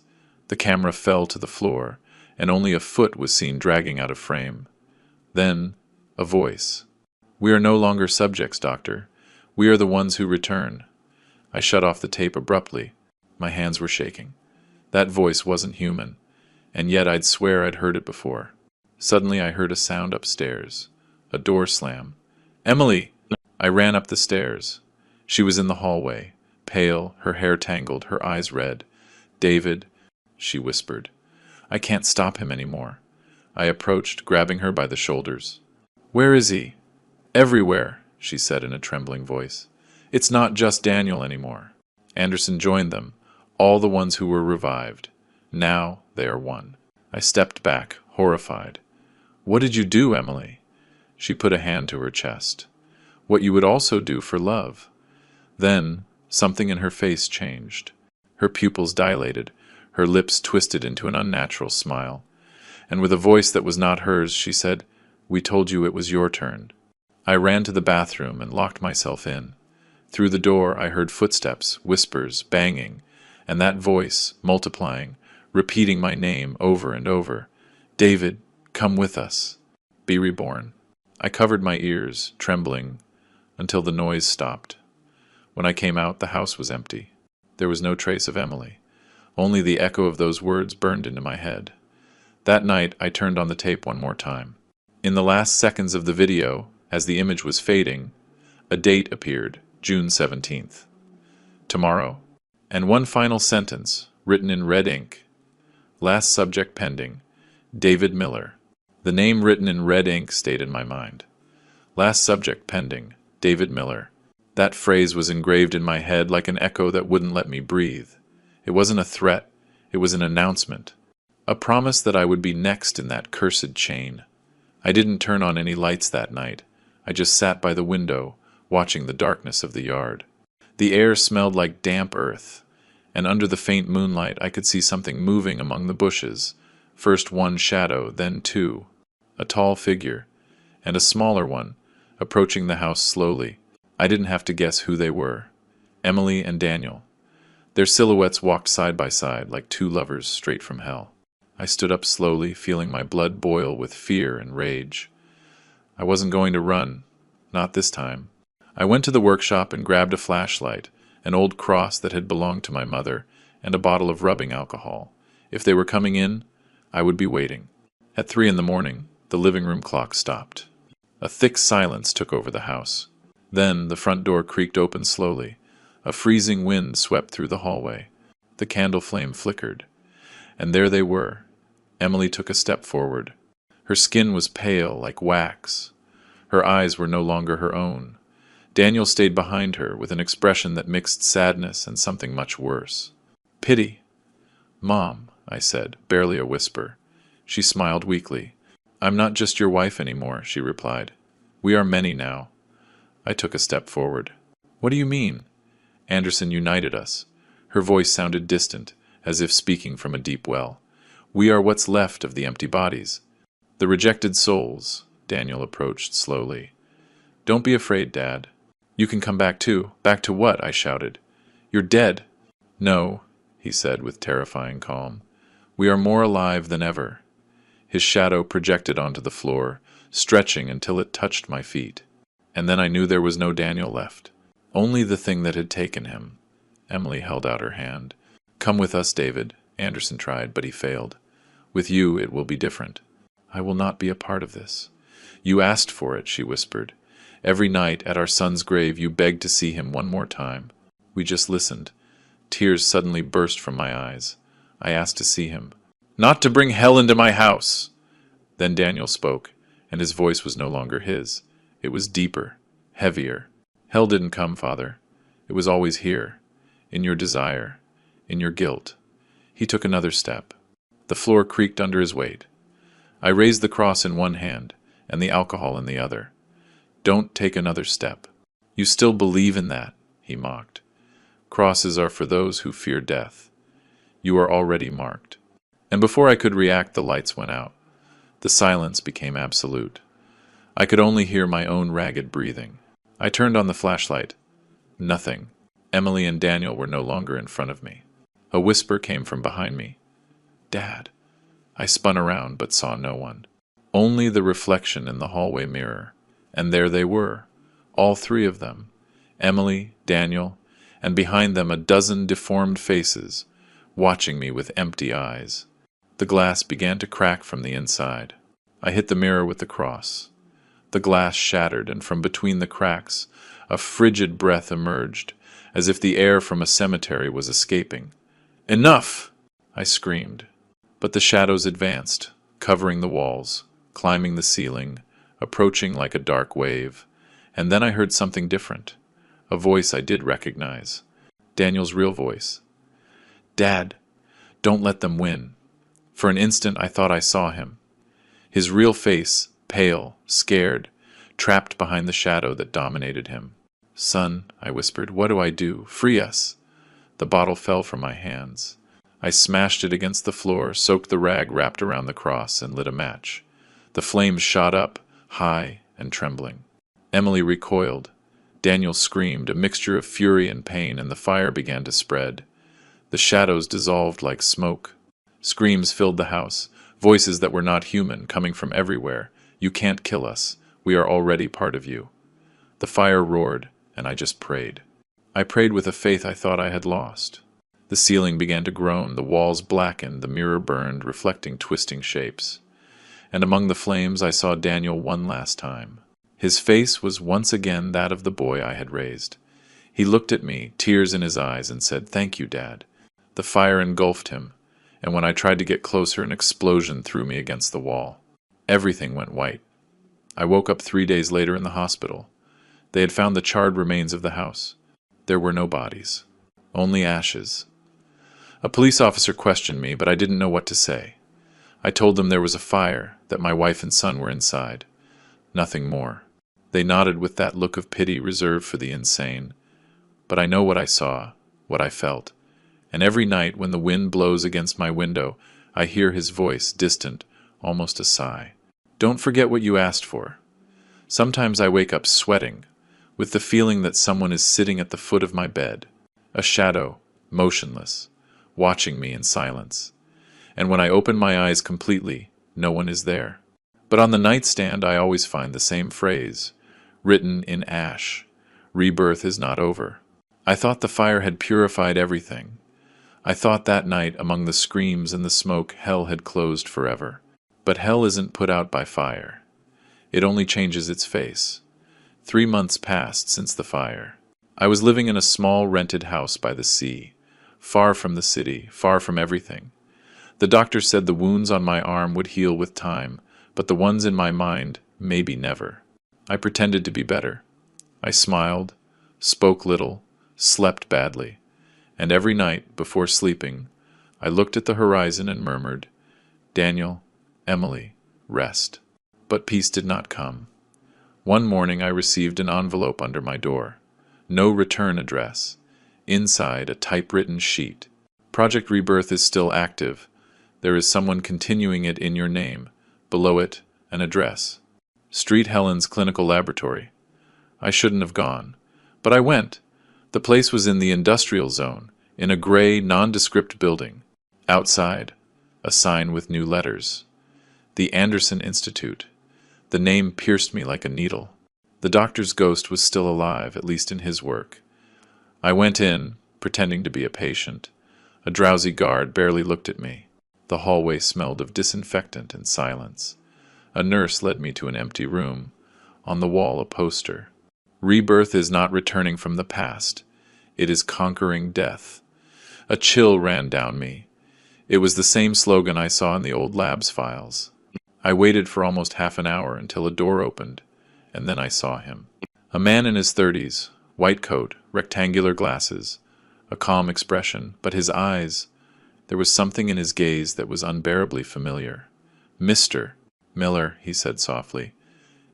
The camera fell to the floor, and only a foot was seen dragging out of frame. Then, a voice. We are no longer subjects, Doctor. We are the ones who return. I shut off the tape abruptly. My hands were shaking. That voice wasn't human, and yet I'd swear I'd heard it before. Suddenly I heard a sound upstairs. A door slam. Emily! I ran up the stairs. She was in the hallway, pale, her hair tangled, her eyes red. David, she whispered. I can't stop him anymore. I approached, grabbing her by the shoulders. Where is he? Everywhere, she said in a trembling voice. It's not just Daniel anymore. Anderson joined them, all the ones who were revived. Now they are one. I stepped back, horrified. What did you do, Emily? She put a hand to her chest. What you would also do for love. Then, something in her face changed. Her pupils dilated, her lips twisted into an unnatural smile. And with a voice that was not hers, she said, We told you it was your turn. I ran to the bathroom and locked myself in. Through the door I heard footsteps, whispers, banging, and that voice, multiplying, repeating my name over and over. David, come with us. Be reborn. I covered my ears, trembling, until the noise stopped. When I came out, the house was empty. There was no trace of Emily. Only the echo of those words burned into my head. That night, I turned on the tape one more time. In the last seconds of the video, as the image was fading, a date appeared, June 17th. Tomorrow, And one final sentence, written in red ink. Last subject pending. David Miller. The name written in red ink stayed in my mind. Last subject pending. David Miller. That phrase was engraved in my head like an echo that wouldn't let me breathe. It wasn't a threat. It was an announcement. A promise that I would be next in that cursed chain. I didn't turn on any lights that night. I just sat by the window, watching the darkness of the yard. The air smelled like damp earth, and under the faint moonlight I could see something moving among the bushes. First one shadow, then two. A tall figure, and a smaller one, approaching the house slowly. I didn't have to guess who they were. Emily and Daniel. Their silhouettes walked side by side like two lovers straight from hell. I stood up slowly, feeling my blood boil with fear and rage. I wasn't going to run. Not this time. I went to the workshop and grabbed a flashlight, an old cross that had belonged to my mother, and a bottle of rubbing alcohol. If they were coming in, I would be waiting. At 3 a.m, the living room clock stopped. A thick silence took over the house. Then the front door creaked open slowly. A freezing wind swept through the hallway. The candle flame flickered. And there they were. Emily took a step forward. Her skin was pale like wax. Her eyes were no longer her own. Daniel stayed behind her with an expression that mixed sadness and something much worse. Pity. Mom, I said, barely a whisper. She smiled weakly. I'm not just your wife anymore, she replied. We are many now. I took a step forward. What do you mean? Anderson united us. Her voice sounded distant, as if speaking from a deep well. We are what's left of the empty bodies. The rejected souls. Daniel approached slowly. Don't be afraid, Dad. You can come back too. Back to what? I shouted. You're dead. No, he said with terrifying calm. We are more alive than ever. His shadow projected onto the floor, stretching until it touched my feet. And then I knew there was no Daniel left. Only the thing that had taken him. Emily held out her hand. Come with us, David. Anderson tried, but he failed. With you, it will be different. I will not be a part of this. You asked for it, she whispered. Every night at our son's grave you begged to see him one more time. We just listened. Tears suddenly burst from my eyes. I asked to see him. Not to bring hell into my house! Then Daniel spoke, and his voice was no longer his. It was deeper, heavier. Hell didn't come, Father. It was always here, in your desire, in your guilt. He took another step. The floor creaked under his weight. I raised the cross in one hand and the alcohol in the other. Don't take another step. You still believe in that, he mocked. Crosses are for those who fear death. You are already marked. And before I could react, the lights went out. The silence became absolute. I could only hear my own ragged breathing. I turned on the flashlight. Nothing. Emily and Daniel were no longer in front of me. A whisper came from behind me. Dad. I spun around but saw no one. Only the reflection in the hallway mirror. And there they were, all three of them. Emily, Daniel, and behind them a dozen deformed faces, watching me with empty eyes. The glass began to crack from the inside. I hit the mirror with the cross. The glass shattered, and from between the cracks, a frigid breath emerged, as if the air from a cemetery was escaping. Enough! I screamed. But the shadows advanced, covering the walls, climbing the ceiling, approaching like a dark wave. And then I heard something different. A voice I did recognize. Daniel's real voice. Dad, don't let them win. For an instant I thought I saw him. His real face, pale, scared, trapped behind the shadow that dominated him. Son, I whispered, what do I do? Free us. The bottle fell from my hands. I smashed it against the floor, soaked the rag wrapped around the cross, and lit a match. The flames shot up, high and trembling. Emily recoiled. Daniel screamed, a mixture of fury and pain, and the fire began to spread. The shadows dissolved like smoke. Screams filled the house, voices that were not human, coming from everywhere. You can't kill us. We are already part of you. The fire roared, and I just prayed. I prayed with a faith I thought I had lost. The ceiling began to groan, the walls blackened, the mirror burned, reflecting twisting shapes. And among the flames I saw Daniel one last time. His face was once again that of the boy I had raised. He looked at me, tears in his eyes, and said, "Thank you, Dad." The fire engulfed him, and when I tried to get closer, an explosion threw me against the wall. Everything went white. I woke up 3 days later in the hospital. They had found the charred remains of the house. There were no bodies, only ashes. A police officer questioned me, but I didn't know what to say. I told them there was a fire, that my wife and son were inside. Nothing more. They nodded with that look of pity reserved for the insane. But I know what I saw, what I felt. And every night when the wind blows against my window, I hear his voice, distant, almost a sigh. "Don't forget what you asked for." Sometimes I wake up sweating, with the feeling that someone is sitting at the foot of my bed, a shadow, motionless, watching me in silence. And when I open my eyes completely, no one is there. But on the nightstand I always find the same phrase, written in ash: "Rebirth is not over." I thought the fire had purified everything. I thought that night, among the screams and the smoke, hell had closed forever. But hell isn't put out by fire. It only changes its face. 3 months passed since the fire. I was living in a small rented house by the sea, far from the city, far from everything. The doctor said the wounds on my arm would heal with time, but the ones in my mind, maybe never. I pretended to be better. I smiled, spoke little, slept badly, and every night, before sleeping, I looked at the horizon and murmured, "Daniel, Emily, rest." But peace did not come. One morning I received an envelope under my door. No return address. Inside, a typewritten sheet. "Project Rebirth is still active. There is someone continuing it in your name. Below it, an address. Street Helen's Clinical Laboratory." I shouldn't have gone. But I went. The place was in the industrial zone, in a gray, nondescript building. Outside, a sign with new letters. The Anderson Institute. The name pierced me like a needle. The doctor's ghost was still alive, at least in his work. I went in, pretending to be a patient. A drowsy guard barely looked at me. The hallway smelled of disinfectant and silence. A nurse led me to an empty room. On the wall, a poster. "Rebirth is not returning from the past. It is conquering death." A chill ran down me. It was the same slogan I saw in the old lab's files. I waited for almost half an hour until a door opened, and then I saw him. A man in his 30s, white coat, rectangular glasses, a calm expression, but his eyes, there was something in his gaze that was unbearably familiar. "Mr. Miller," he said softly,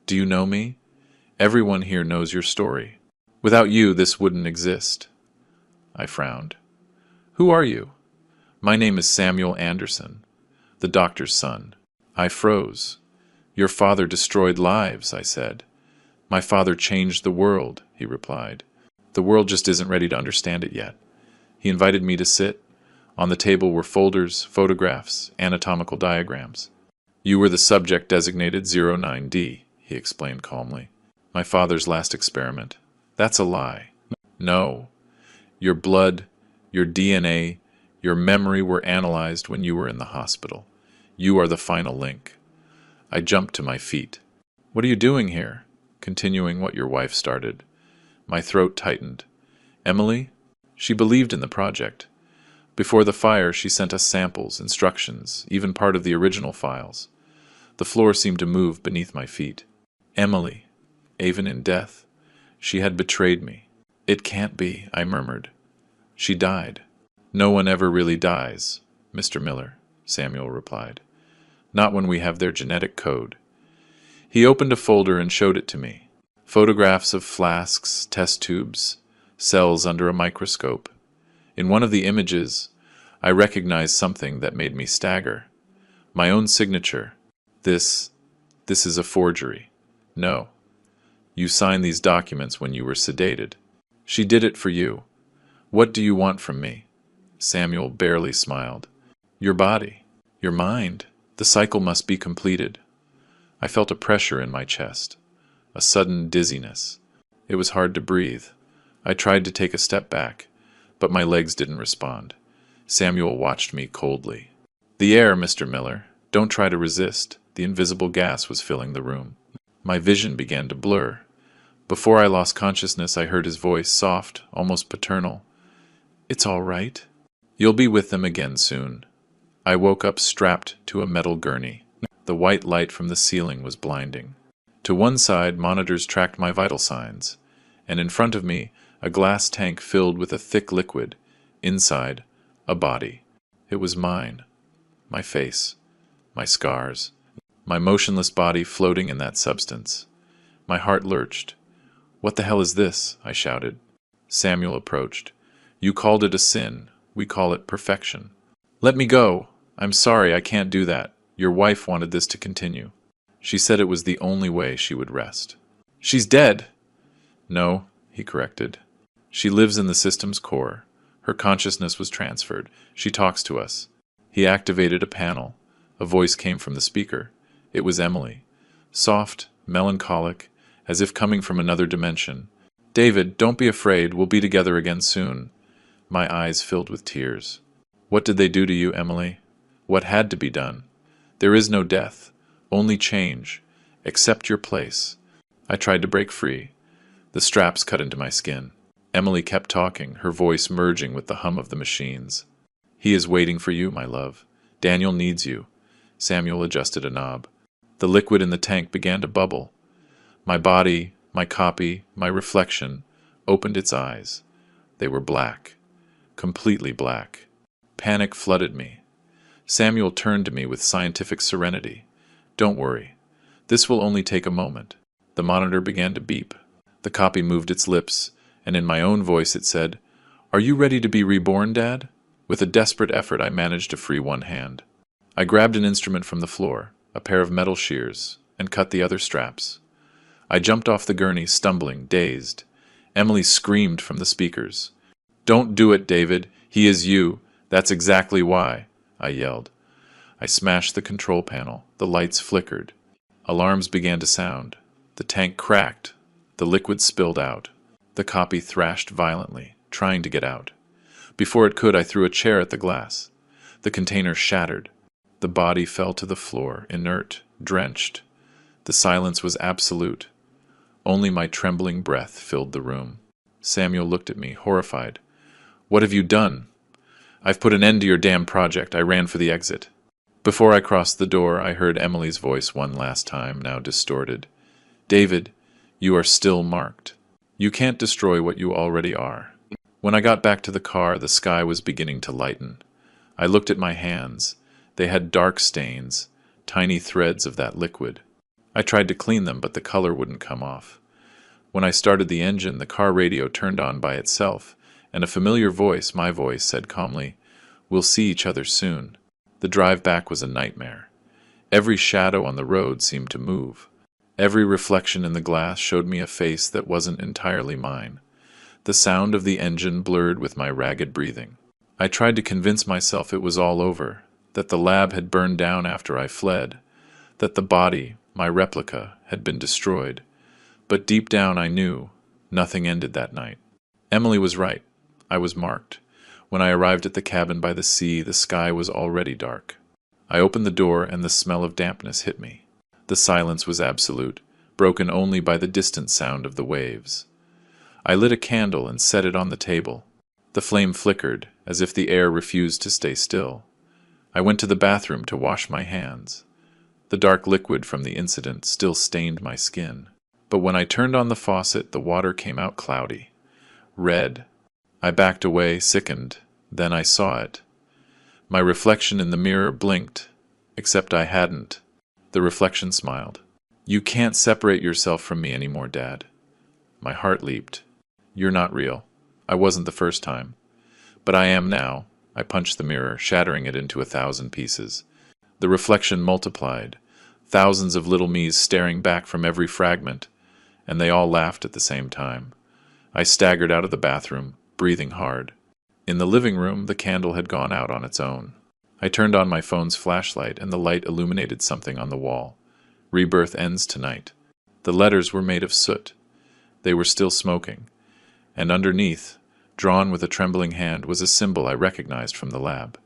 "do you know me? Everyone here knows your story. Without you, this wouldn't exist." I frowned. "Who are you?" "My name is Samuel Anderson, the doctor's son." I froze. "Your father destroyed lives," I said. "My father changed the world," he replied. "The world just isn't ready to understand it yet." He invited me to sit. On the table were folders, photographs, anatomical diagrams. "You were the subject designated 09D, he explained calmly. "My father's last experiment." "That's a lie." "No. Your blood, your DNA, your memory were analyzed when you were in the hospital. You are the final link." I jumped to my feet. "What are you doing here?" "Continuing what your wife started." My throat tightened. "Emily?" "She believed in the project. Before the fire, she sent us samples, instructions, even part of the original files." The floor seemed to move beneath my feet. "Emily, even in death, she had betrayed me." "It can't be," I murmured. "She died." "No one ever really dies, Mr. Miller," Samuel replied. "Not when we have their genetic code." He opened a folder and showed it to me. Photographs of flasks, test tubes, cells under a microscope. In one of the images, I recognized something that made me stagger. My own signature. This is a forgery." "No. You signed these documents when you were sedated." "She did it for you. What do you want from me?" Samuel barely smiled. "Your body. Your mind. The cycle must be completed." I felt a pressure in my chest, a sudden dizziness. It was hard to breathe. I tried to take a step back, but my legs didn't respond. Samuel watched me coldly. "The air, Mr. Miller. Don't try to resist." The invisible gas was filling the room. My vision began to blur. Before I lost consciousness, I heard his voice, soft, almost paternal. "It's all right. You'll be with them again soon." I woke up strapped to a metal gurney. The white light from the ceiling was blinding. To one side, monitors tracked my vital signs, and in front of me, a glass tank filled with a thick liquid. Inside, a body. It was mine. My face. My scars. My motionless body floating in that substance. My heart lurched. "What the hell is this?" I shouted. Samuel approached. "You called it a sin. We call it perfection." "Let me go! I'm sorry, I can't do that. Your wife wanted this to continue. She said it was the only way she would rest." "She's dead!" "No," he corrected. "She lives in the system's core. Her consciousness was transferred. She talks to us." He activated a panel. A voice came from the speaker. It was Emily. Soft, melancholic, as if coming from another dimension. "David, don't be afraid. We'll be together again soon." My eyes filled with tears. "What did they do to you, Emily? What had to be done? There is no death, only change. Accept your place." I tried to break free. The straps cut into my skin. Emily kept talking, her voice merging with the hum of the machines. "He is waiting for you, my love. Daniel needs you." Samuel adjusted a knob. The liquid in the tank began to bubble. My body, my copy, my reflection, opened its eyes. They were black. Completely black. Panic flooded me. Samuel turned to me with scientific serenity. "Don't worry. This will only take a moment." The monitor began to beep. The copy moved its lips, and in my own voice it said, "Are you ready to be reborn, Dad?" With a desperate effort, I managed to free one hand. I grabbed an instrument from the floor, a pair of metal shears, and cut the other straps. I jumped off the gurney, stumbling, dazed. Emily screamed from the speakers. "Don't do it, David. He is you. That's exactly why," I yelled. I smashed the control panel. The lights flickered. Alarms began to sound. The tank cracked. The liquid spilled out. The copy thrashed violently, trying to get out. Before it could, I threw a chair at the glass. The container shattered. The body fell to the floor, inert, drenched. The silence was absolute. Only my trembling breath filled the room. Samuel looked at me, horrified. "What have you done?" "I've put an end to your damn project." I ran for the exit. Before I crossed the door, I heard Emily's voice one last time, now distorted. "David, you are still marked. You can't destroy what you already are." When I got back to the car, the sky was beginning to lighten. I looked at my hands. They had dark stains, tiny threads of that liquid. I tried to clean them, but the color wouldn't come off. When I started the engine, the car radio turned on by itself, and a familiar voice, my voice, said calmly, "We'll see each other soon." The drive back was a nightmare. Every shadow on the road seemed to move. Every reflection in the glass showed me a face that wasn't entirely mine. The sound of the engine blurred with my ragged breathing. I tried to convince myself it was all over, that the lab had burned down after I fled, that the body, my replica, had been destroyed. But deep down I knew nothing ended that night. Emily was right. I was marked. When I arrived at the cabin by the sea, the sky was already dark. I opened the door and the smell of dampness hit me. The silence was absolute, broken only by the distant sound of the waves. I lit a candle and set it on the table. The flame flickered, as if the air refused to stay still. I went to the bathroom to wash my hands. The dark liquid from the incident still stained my skin. But when I turned on the faucet, the water came out cloudy. Red. I backed away, sickened. Then I saw it. My reflection in the mirror blinked, except I hadn't. The reflection smiled. "You can't separate yourself from me anymore, Dad." My heart leaped. "You're not real. I wasn't the first time. But I am now." I punched the mirror, shattering it into 1,000 pieces. The reflection multiplied, thousands of little me's staring back from every fragment, and they all laughed at the same time. I staggered out of the bathroom, breathing hard. In the living room, the candle had gone out on its own. I turned on my phone's flashlight, and the light illuminated something on the wall. "Rebirth ends tonight." The letters were made of soot. They were still smoking. And underneath, drawn with a trembling hand, was a symbol I recognized from the lab.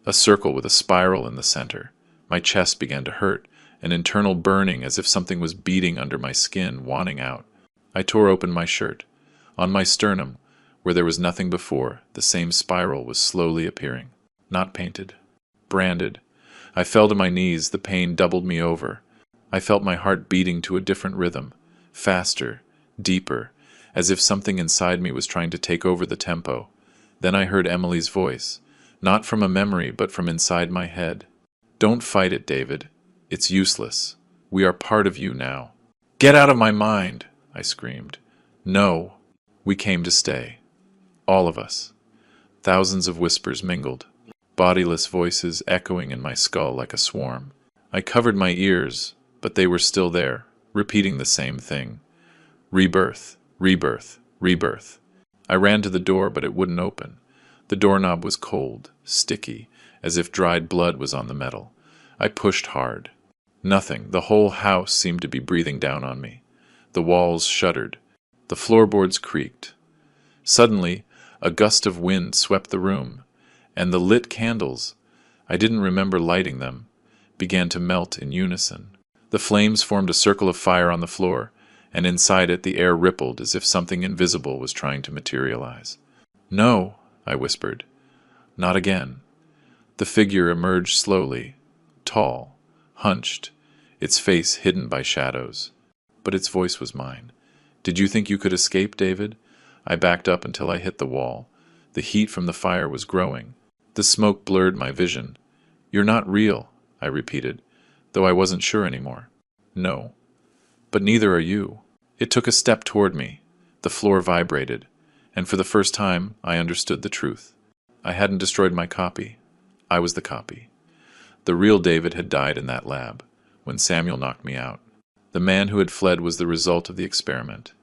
A circle with a spiral in the center. My chest began to hurt, an internal burning as if something was beating under my skin, wanting out. I tore open my shirt. On my sternum, where there was nothing before, the same spiral was slowly appearing. Not painted. Branded. I fell to my knees, the pain doubled me over. I felt my heart beating to a different rhythm. Faster. Deeper. As if something inside me was trying to take over the tempo. Then I heard Emily's voice. Not from a memory, but from inside my head. "Don't fight it, David. It's useless. We are part of you now." "Get out of my mind!" I screamed. "No. We came to stay. All of us." Thousands of whispers mingled, bodiless voices echoing in my skull like a swarm. I covered my ears, but they were still there, repeating the same thing. Rebirth, rebirth, rebirth. I ran to the door, but it wouldn't open. The doorknob was cold, sticky, as if dried blood was on the metal. I pushed hard. Nothing. The whole house seemed to be breathing down on me. The walls shuddered. The floorboards creaked. Suddenly, a gust of wind swept the room, and the lit candles, I didn't remember lighting them, began to melt in unison. The flames formed a circle of fire on the floor, and inside it the air rippled as if something invisible was trying to materialize. "No," I whispered. "Not again." The figure emerged slowly, tall, hunched, its face hidden by shadows. But its voice was mine. "Did you think you could escape, David?" I backed up until I hit the wall. The heat from the fire was growing. The smoke blurred my vision. "You're not real," I repeated, though I wasn't sure anymore. "No. But neither are you." It took a step toward me. The floor vibrated, and for the first time I understood the truth. I hadn't destroyed my copy. I was the copy. The real David had died in that lab, when Samuel knocked me out. The man who had fled was the result of the experiment.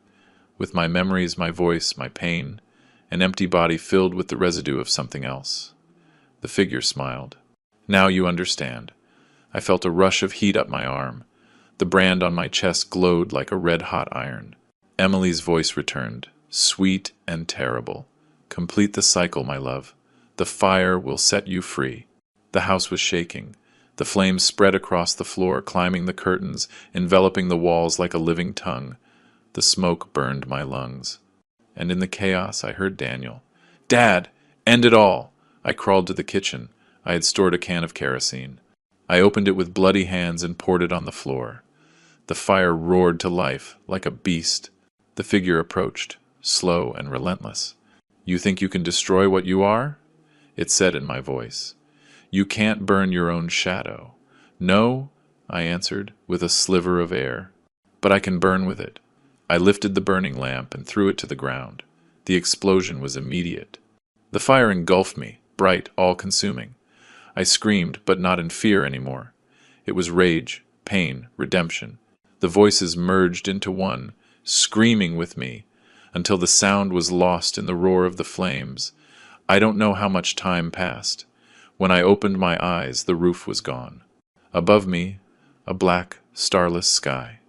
With my memories, my voice, my pain, an empty body filled with the residue of something else. The figure smiled. "Now you understand." I felt a rush of heat up my arm. The brand on my chest glowed like a red-hot iron. Emily's voice returned, sweet and terrible. "Complete the cycle, my love. The fire will set you free." The house was shaking. The flames spread across the floor, climbing the curtains, enveloping the walls like a living tongue. The smoke burned my lungs. And in the chaos I heard Daniel. "Dad, end it all!" I crawled to the kitchen. I had stored a can of kerosene. I opened it with bloody hands and poured it on the floor. The fire roared to life, like a beast. The figure approached, slow and relentless. "You think you can destroy what you are?" It said in my voice. "You can't burn your own shadow." "No," I answered, with a sliver of air. "But I can burn with it." I lifted the burning lamp and threw it to the ground. The explosion was immediate. The fire engulfed me, bright, all-consuming. I screamed, but not in fear anymore. It was rage, pain, redemption. The voices merged into one, screaming with me, until the sound was lost in the roar of the flames. I don't know how much time passed. When I opened my eyes, the roof was gone. Above me, a black, starless sky.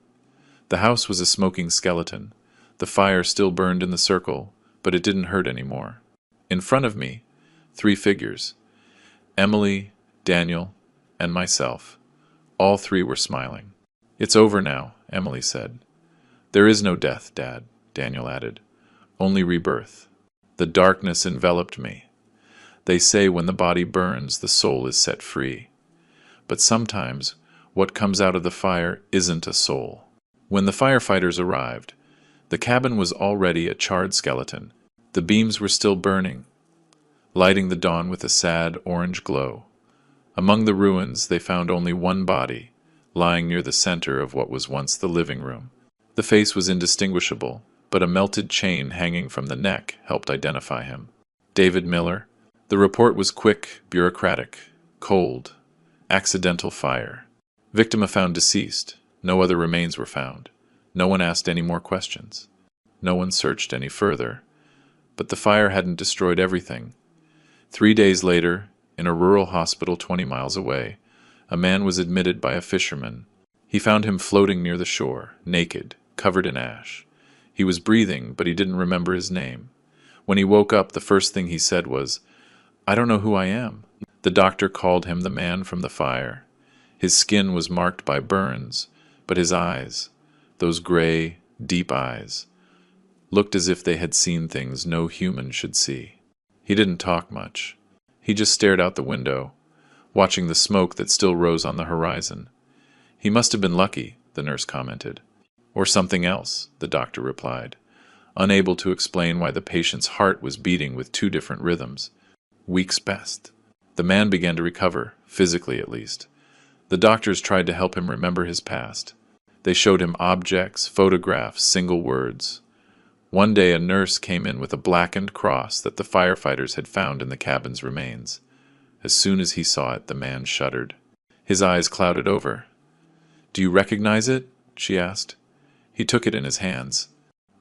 The house was a smoking skeleton. The fire still burned in the circle, but it didn't hurt anymore. In front of me, 3 figures. Emily, Daniel, and myself. All 3 were smiling. "It's over now," Emily said. "There is no death, Dad," Daniel added. "Only rebirth." The darkness enveloped me. They say when the body burns, the soul is set free. But sometimes, what comes out of the fire isn't a soul. When the firefighters arrived, the cabin was already a charred skeleton. The beams were still burning, lighting the dawn with a sad orange glow. Among the ruins, they found only one body, lying near the center of what was once the living room. The face was indistinguishable, but a melted chain hanging from the neck helped identify him. David Miller. The report was quick, bureaucratic, cold. Accidental fire. Victim found deceased. No other remains were found. No one asked any more questions. No one searched any further. But the fire hadn't destroyed everything. 3 days later, in a rural hospital 20 miles away, a man was admitted by a fisherman. He found him floating near the shore, naked, covered in ash. He was breathing, but he didn't remember his name. When he woke up, the first thing he said was, "I don't know who I am." The doctor called him the man from the fire. His skin was marked by burns, but his eyes, those gray, deep eyes, looked as if they had seen things no human should see. He didn't talk much. He just stared out the window, watching the smoke that still rose on the horizon. He must have been lucky, the nurse commented. Or something else, the doctor replied, unable to explain why the patient's heart was beating with two different rhythms. Weeks passed. The man began to recover, physically at least. The doctors tried to help him remember his past. They showed him objects, photographs, single words. One day a nurse came in with a blackened cross that the firefighters had found in the cabin's remains. As soon as he saw it, the man shuddered. His eyes clouded over. "Do you recognize it?" she asked. He took it in his hands.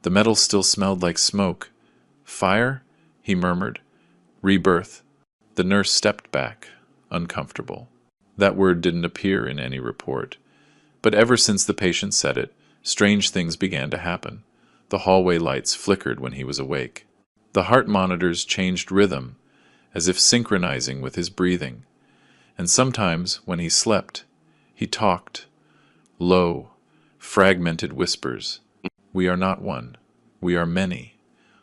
The metal still smelled like smoke. "Fire?" he murmured. "Rebirth." The nurse stepped back, uncomfortable. That word didn't appear in any report. But ever since the patient said it, strange things began to happen. The hallway lights flickered when he was awake. The heart monitors changed rhythm, as if synchronizing with his breathing. And sometimes, when he slept, he talked. Low, fragmented whispers. "We are not one. We are many."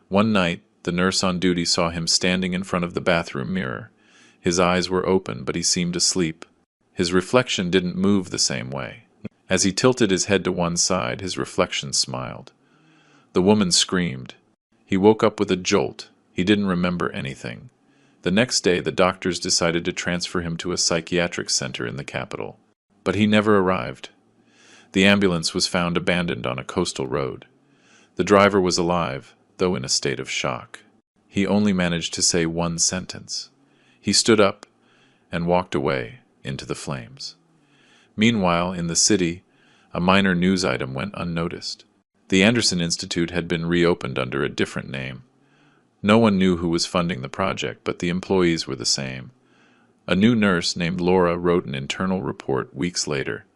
One night, the nurse on duty saw him standing in front of the bathroom mirror. His eyes were open, but he seemed asleep. His reflection didn't move the same way. As he tilted his head to one side, his reflection smiled. The woman screamed. He woke up with a jolt. He didn't remember anything. The next day, the doctors decided to transfer him to a psychiatric center in the capital. But he never arrived. The ambulance was found abandoned on a coastal road. The driver was alive, though in a state of shock. He only managed to say one sentence. He stood up and walked away into the flames. Meanwhile, in the city, a minor news item went unnoticed. The Anderson Institute had been reopened under a different name. No one knew who was funding the project, but the employees were the same. A new nurse named Laura wrote an internal report weeks later.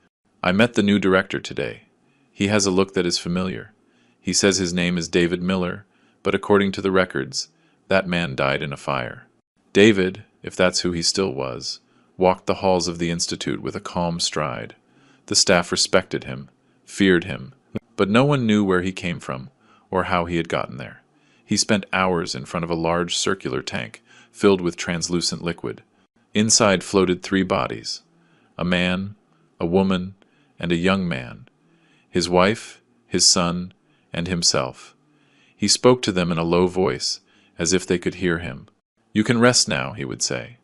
"I met the new director today. He has a look that is familiar. He says his name is David Miller, but according to the records, that man died in a fire." David, if that's who he still was, walked the halls of the Institute with a calm stride. The staff respected him, feared him, but no one knew where he came from or how he had gotten there. He spent hours in front of a large circular tank filled with translucent liquid. Inside floated three bodies: a man, a woman, and a young man, his wife, his son, and himself. He spoke to them in a low voice, as if they could hear him. "You can rest now," he would say.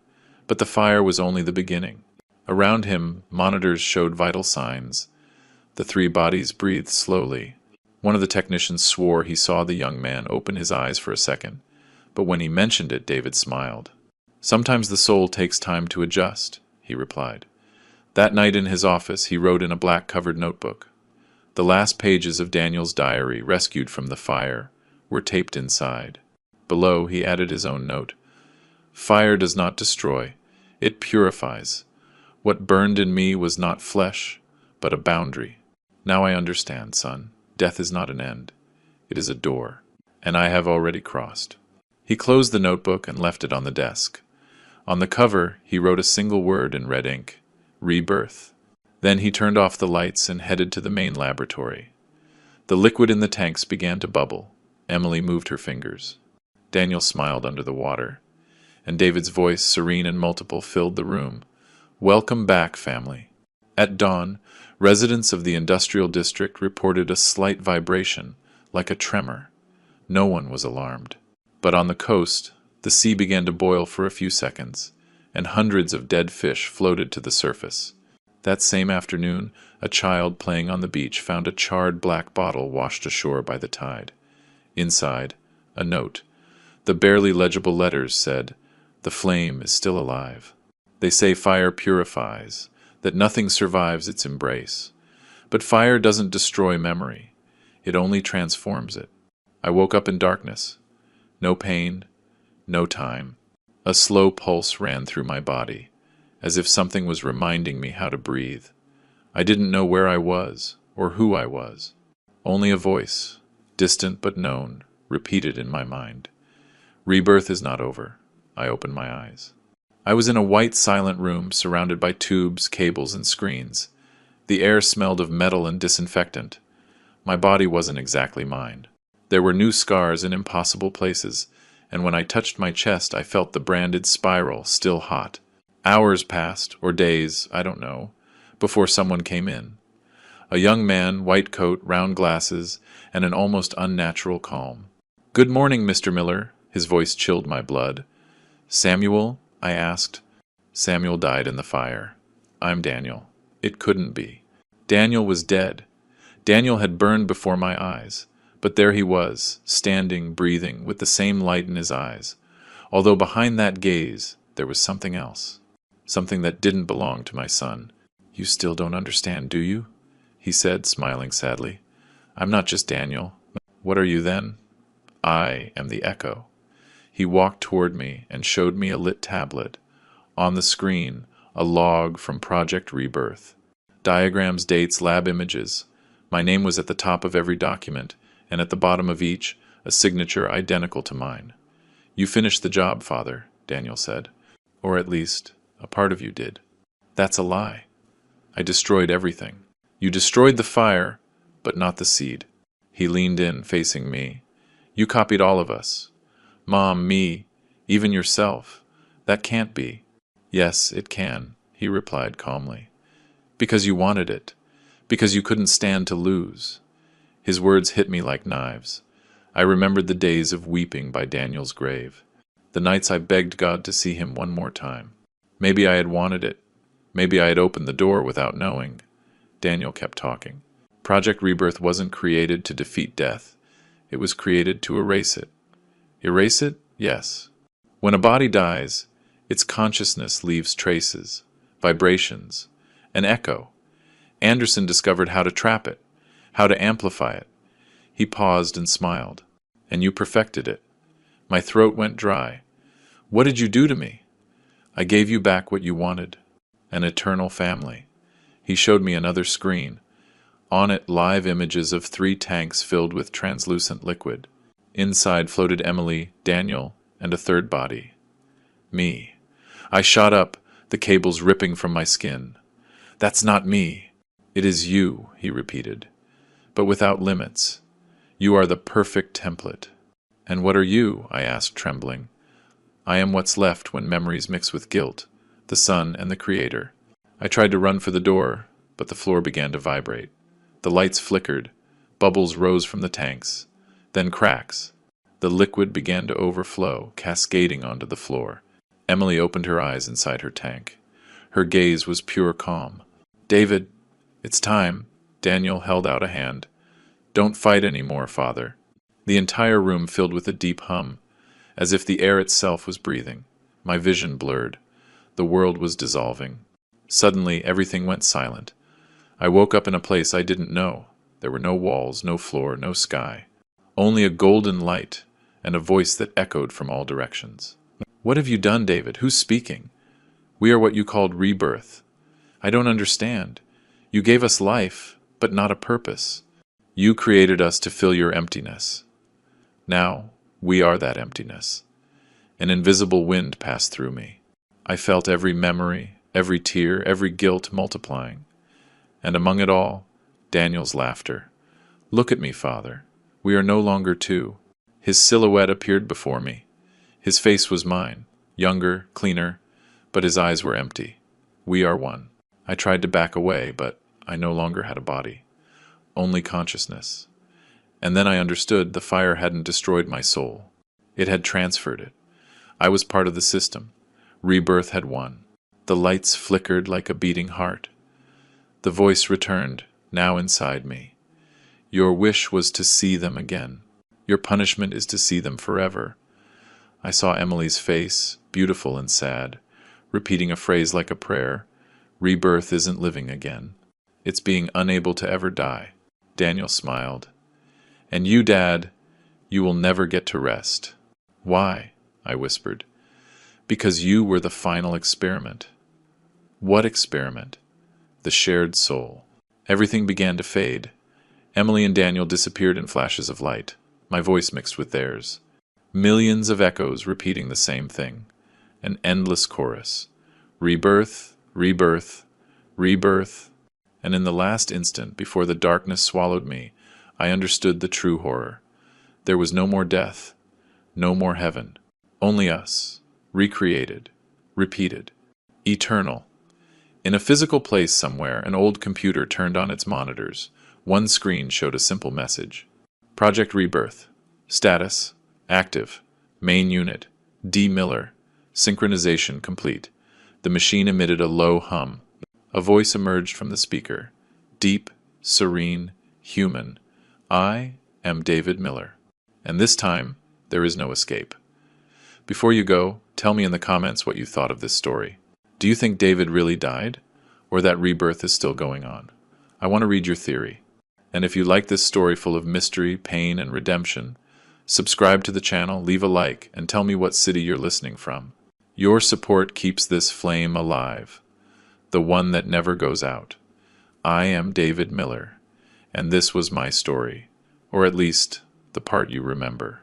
But the fire was only the beginning. Around him, monitors showed vital signs. The three bodies breathed slowly. One of the technicians swore he saw the young man open his eyes for a second, but when he mentioned it, David smiled. "Sometimes the soul takes time to adjust," he replied. That night in his office, he wrote in a black-covered notebook. The last pages of Daniel's diary, rescued from the fire, were taped inside. Below, he added his own note. "Fire does not destroy, it purifies. What burned in me was not flesh, but a boundary. Now I understand, son. Death is not an end. It is a door, and I have already crossed." He closed the notebook and left it on the desk. On the cover, he wrote a single word in red ink: rebirth. Then he turned off the lights and headed to the main laboratory. The liquid in the tanks began to bubble. Emily moved her fingers. Daniel smiled under the water, and David's voice, serene and multiple, filled the room. "Welcome back, family." At dawn, residents of the industrial district reported a slight vibration, like a tremor. No one was alarmed. But on the coast, the sea began to boil for a few seconds, and hundreds of dead fish floated to the surface. That same afternoon, a child playing on the beach found a charred black bottle washed ashore by the tide. Inside, a note. The barely legible letters said, "The flame is still alive. They say fire purifies, that nothing survives its embrace. But fire doesn't destroy memory. It only transforms it." I woke up in darkness. No pain, no time. A slow pulse ran through my body, as if something was reminding me how to breathe. I didn't know where I was, or who I was. Only a voice, distant but known, repeated in my mind. Rebirth is not over. I opened my eyes. I was in a white, silent room surrounded by tubes, cables, and screens. The air smelled of metal and disinfectant. My body wasn't exactly mine. There were new scars in impossible places, and when I touched my chest, I felt the branded spiral still hot. Hours passed, or days, I don't know, before someone came in. A young man, white coat, round glasses, and an almost unnatural calm. "Good morning, Mr. Miller." His voice chilled my blood. "Samuel?" I asked. "Samuel died in the fire." "I'm Daniel." It couldn't be. Daniel was dead. Daniel had burned before my eyes. But there he was, standing, breathing, with the same light in his eyes. Although behind that gaze, there was something else. Something that didn't belong to my son. "You still don't understand, do you?" he said, smiling sadly. "I'm not just Daniel. What are you then?" "I am the echo." He walked toward me and showed me a lit tablet. On the screen, a log from Project Rebirth. Diagrams, dates, lab images. My name was at the top of every document, and at the bottom of each, a signature identical to mine. "You finished the job, Father," Daniel said. "Or at least, a part of you did." "That's a lie. I destroyed everything. You destroyed the fire, but not the seed." He leaned in, facing me. "You copied all of us. Mom, me, even yourself. That can't be." "Yes, it can," he replied calmly. "Because you wanted it. Because you couldn't stand to lose." His words hit me like knives. I remembered the days of weeping by Daniel's grave. The nights I begged God to see him one more time. Maybe I had wanted it. Maybe I had opened the door without knowing. Daniel kept talking. Project Rebirth wasn't created to defeat death. It was created to erase it. Erase it? Yes. When a body dies, its consciousness leaves traces, vibrations, an echo. Anderson discovered how to trap it, how to amplify it. He paused and smiled. "And you perfected it." My throat went dry. "What did you do to me?" "I gave you back what you wanted. An eternal family." He showed me another screen. On it, live images of 3 tanks filled with translucent liquid. Inside floated Emily, Daniel, and a third body. Me. I shot up, the cables ripping from my skin. "That's not me." "It is you," he repeated. "But without limits. You are the perfect template." "And what are you?" I asked, trembling. "I am what's left when memories mix with guilt, the sun and the Creator." I tried to run for the door, but the floor began to vibrate. The lights flickered. Bubbles rose from the tanks. Then cracks. The liquid began to overflow, cascading onto the floor. Emily opened her eyes inside her tank. Her gaze was pure calm. "David, it's time." Daniel held out a hand. "Don't fight any more, Father." The entire room filled with a deep hum, as if the air itself was breathing. My vision blurred. The world was dissolving. Suddenly, everything went silent. I woke up in a place I didn't know. There were no walls, no floor, no sky. Only a golden light, and a voice that echoed from all directions. "What have you done, David? Who's speaking?" "We are what you called rebirth." "I don't understand. You gave us life, but not a purpose. You created us to fill your emptiness. Now, we are that emptiness." An invisible wind passed through me. I felt every memory, every tear, every guilt multiplying. And among it all, Daniel's laughter. "Look at me, Father. We are no longer two." His silhouette appeared before me. His face was mine, younger, cleaner, but his eyes were empty. "We are one." I tried to back away, but I no longer had a body. Only consciousness. And then I understood the fire hadn't destroyed my soul. It had transferred it. I was part of the system. Rebirth had won. The lights flickered like a beating heart. The voice returned, now inside me. "Your wish was to see them again. Your punishment is to see them forever." I saw Emily's face, beautiful and sad, repeating a phrase like a prayer. "Rebirth isn't living again. It's being unable to ever die." Daniel smiled. "And you, Dad, you will never get to rest." "Why?" I whispered. "Because you were the final experiment." "What experiment?" "The shared soul." Everything began to fade. Emily and Daniel disappeared in flashes of light. My voice mixed with theirs. Millions of echoes repeating the same thing. An endless chorus. Rebirth, rebirth, rebirth. And in the last instant, before the darkness swallowed me, I understood the true horror. There was no more death, no more heaven, only us, recreated, repeated, eternal. In a physical place somewhere, an old computer turned on its monitors. One screen showed a simple message. Project Rebirth. Status: active. Main unit: D. Miller. Synchronization complete. The machine emitted a low hum. A voice emerged from the speaker. Deep, serene, human. I am David Miller. And this time, there is no escape. Before you go, tell me in the comments what you thought of this story. Do you think David really died? Or that rebirth is still going on? I want to read your theory. And if you like this story full of mystery, pain, and redemption, subscribe to the channel, leave a like, and tell me what city you're listening from. Your support keeps this flame alive, the one that never goes out. I am David Miller, and this was my story, or at least the part you remember.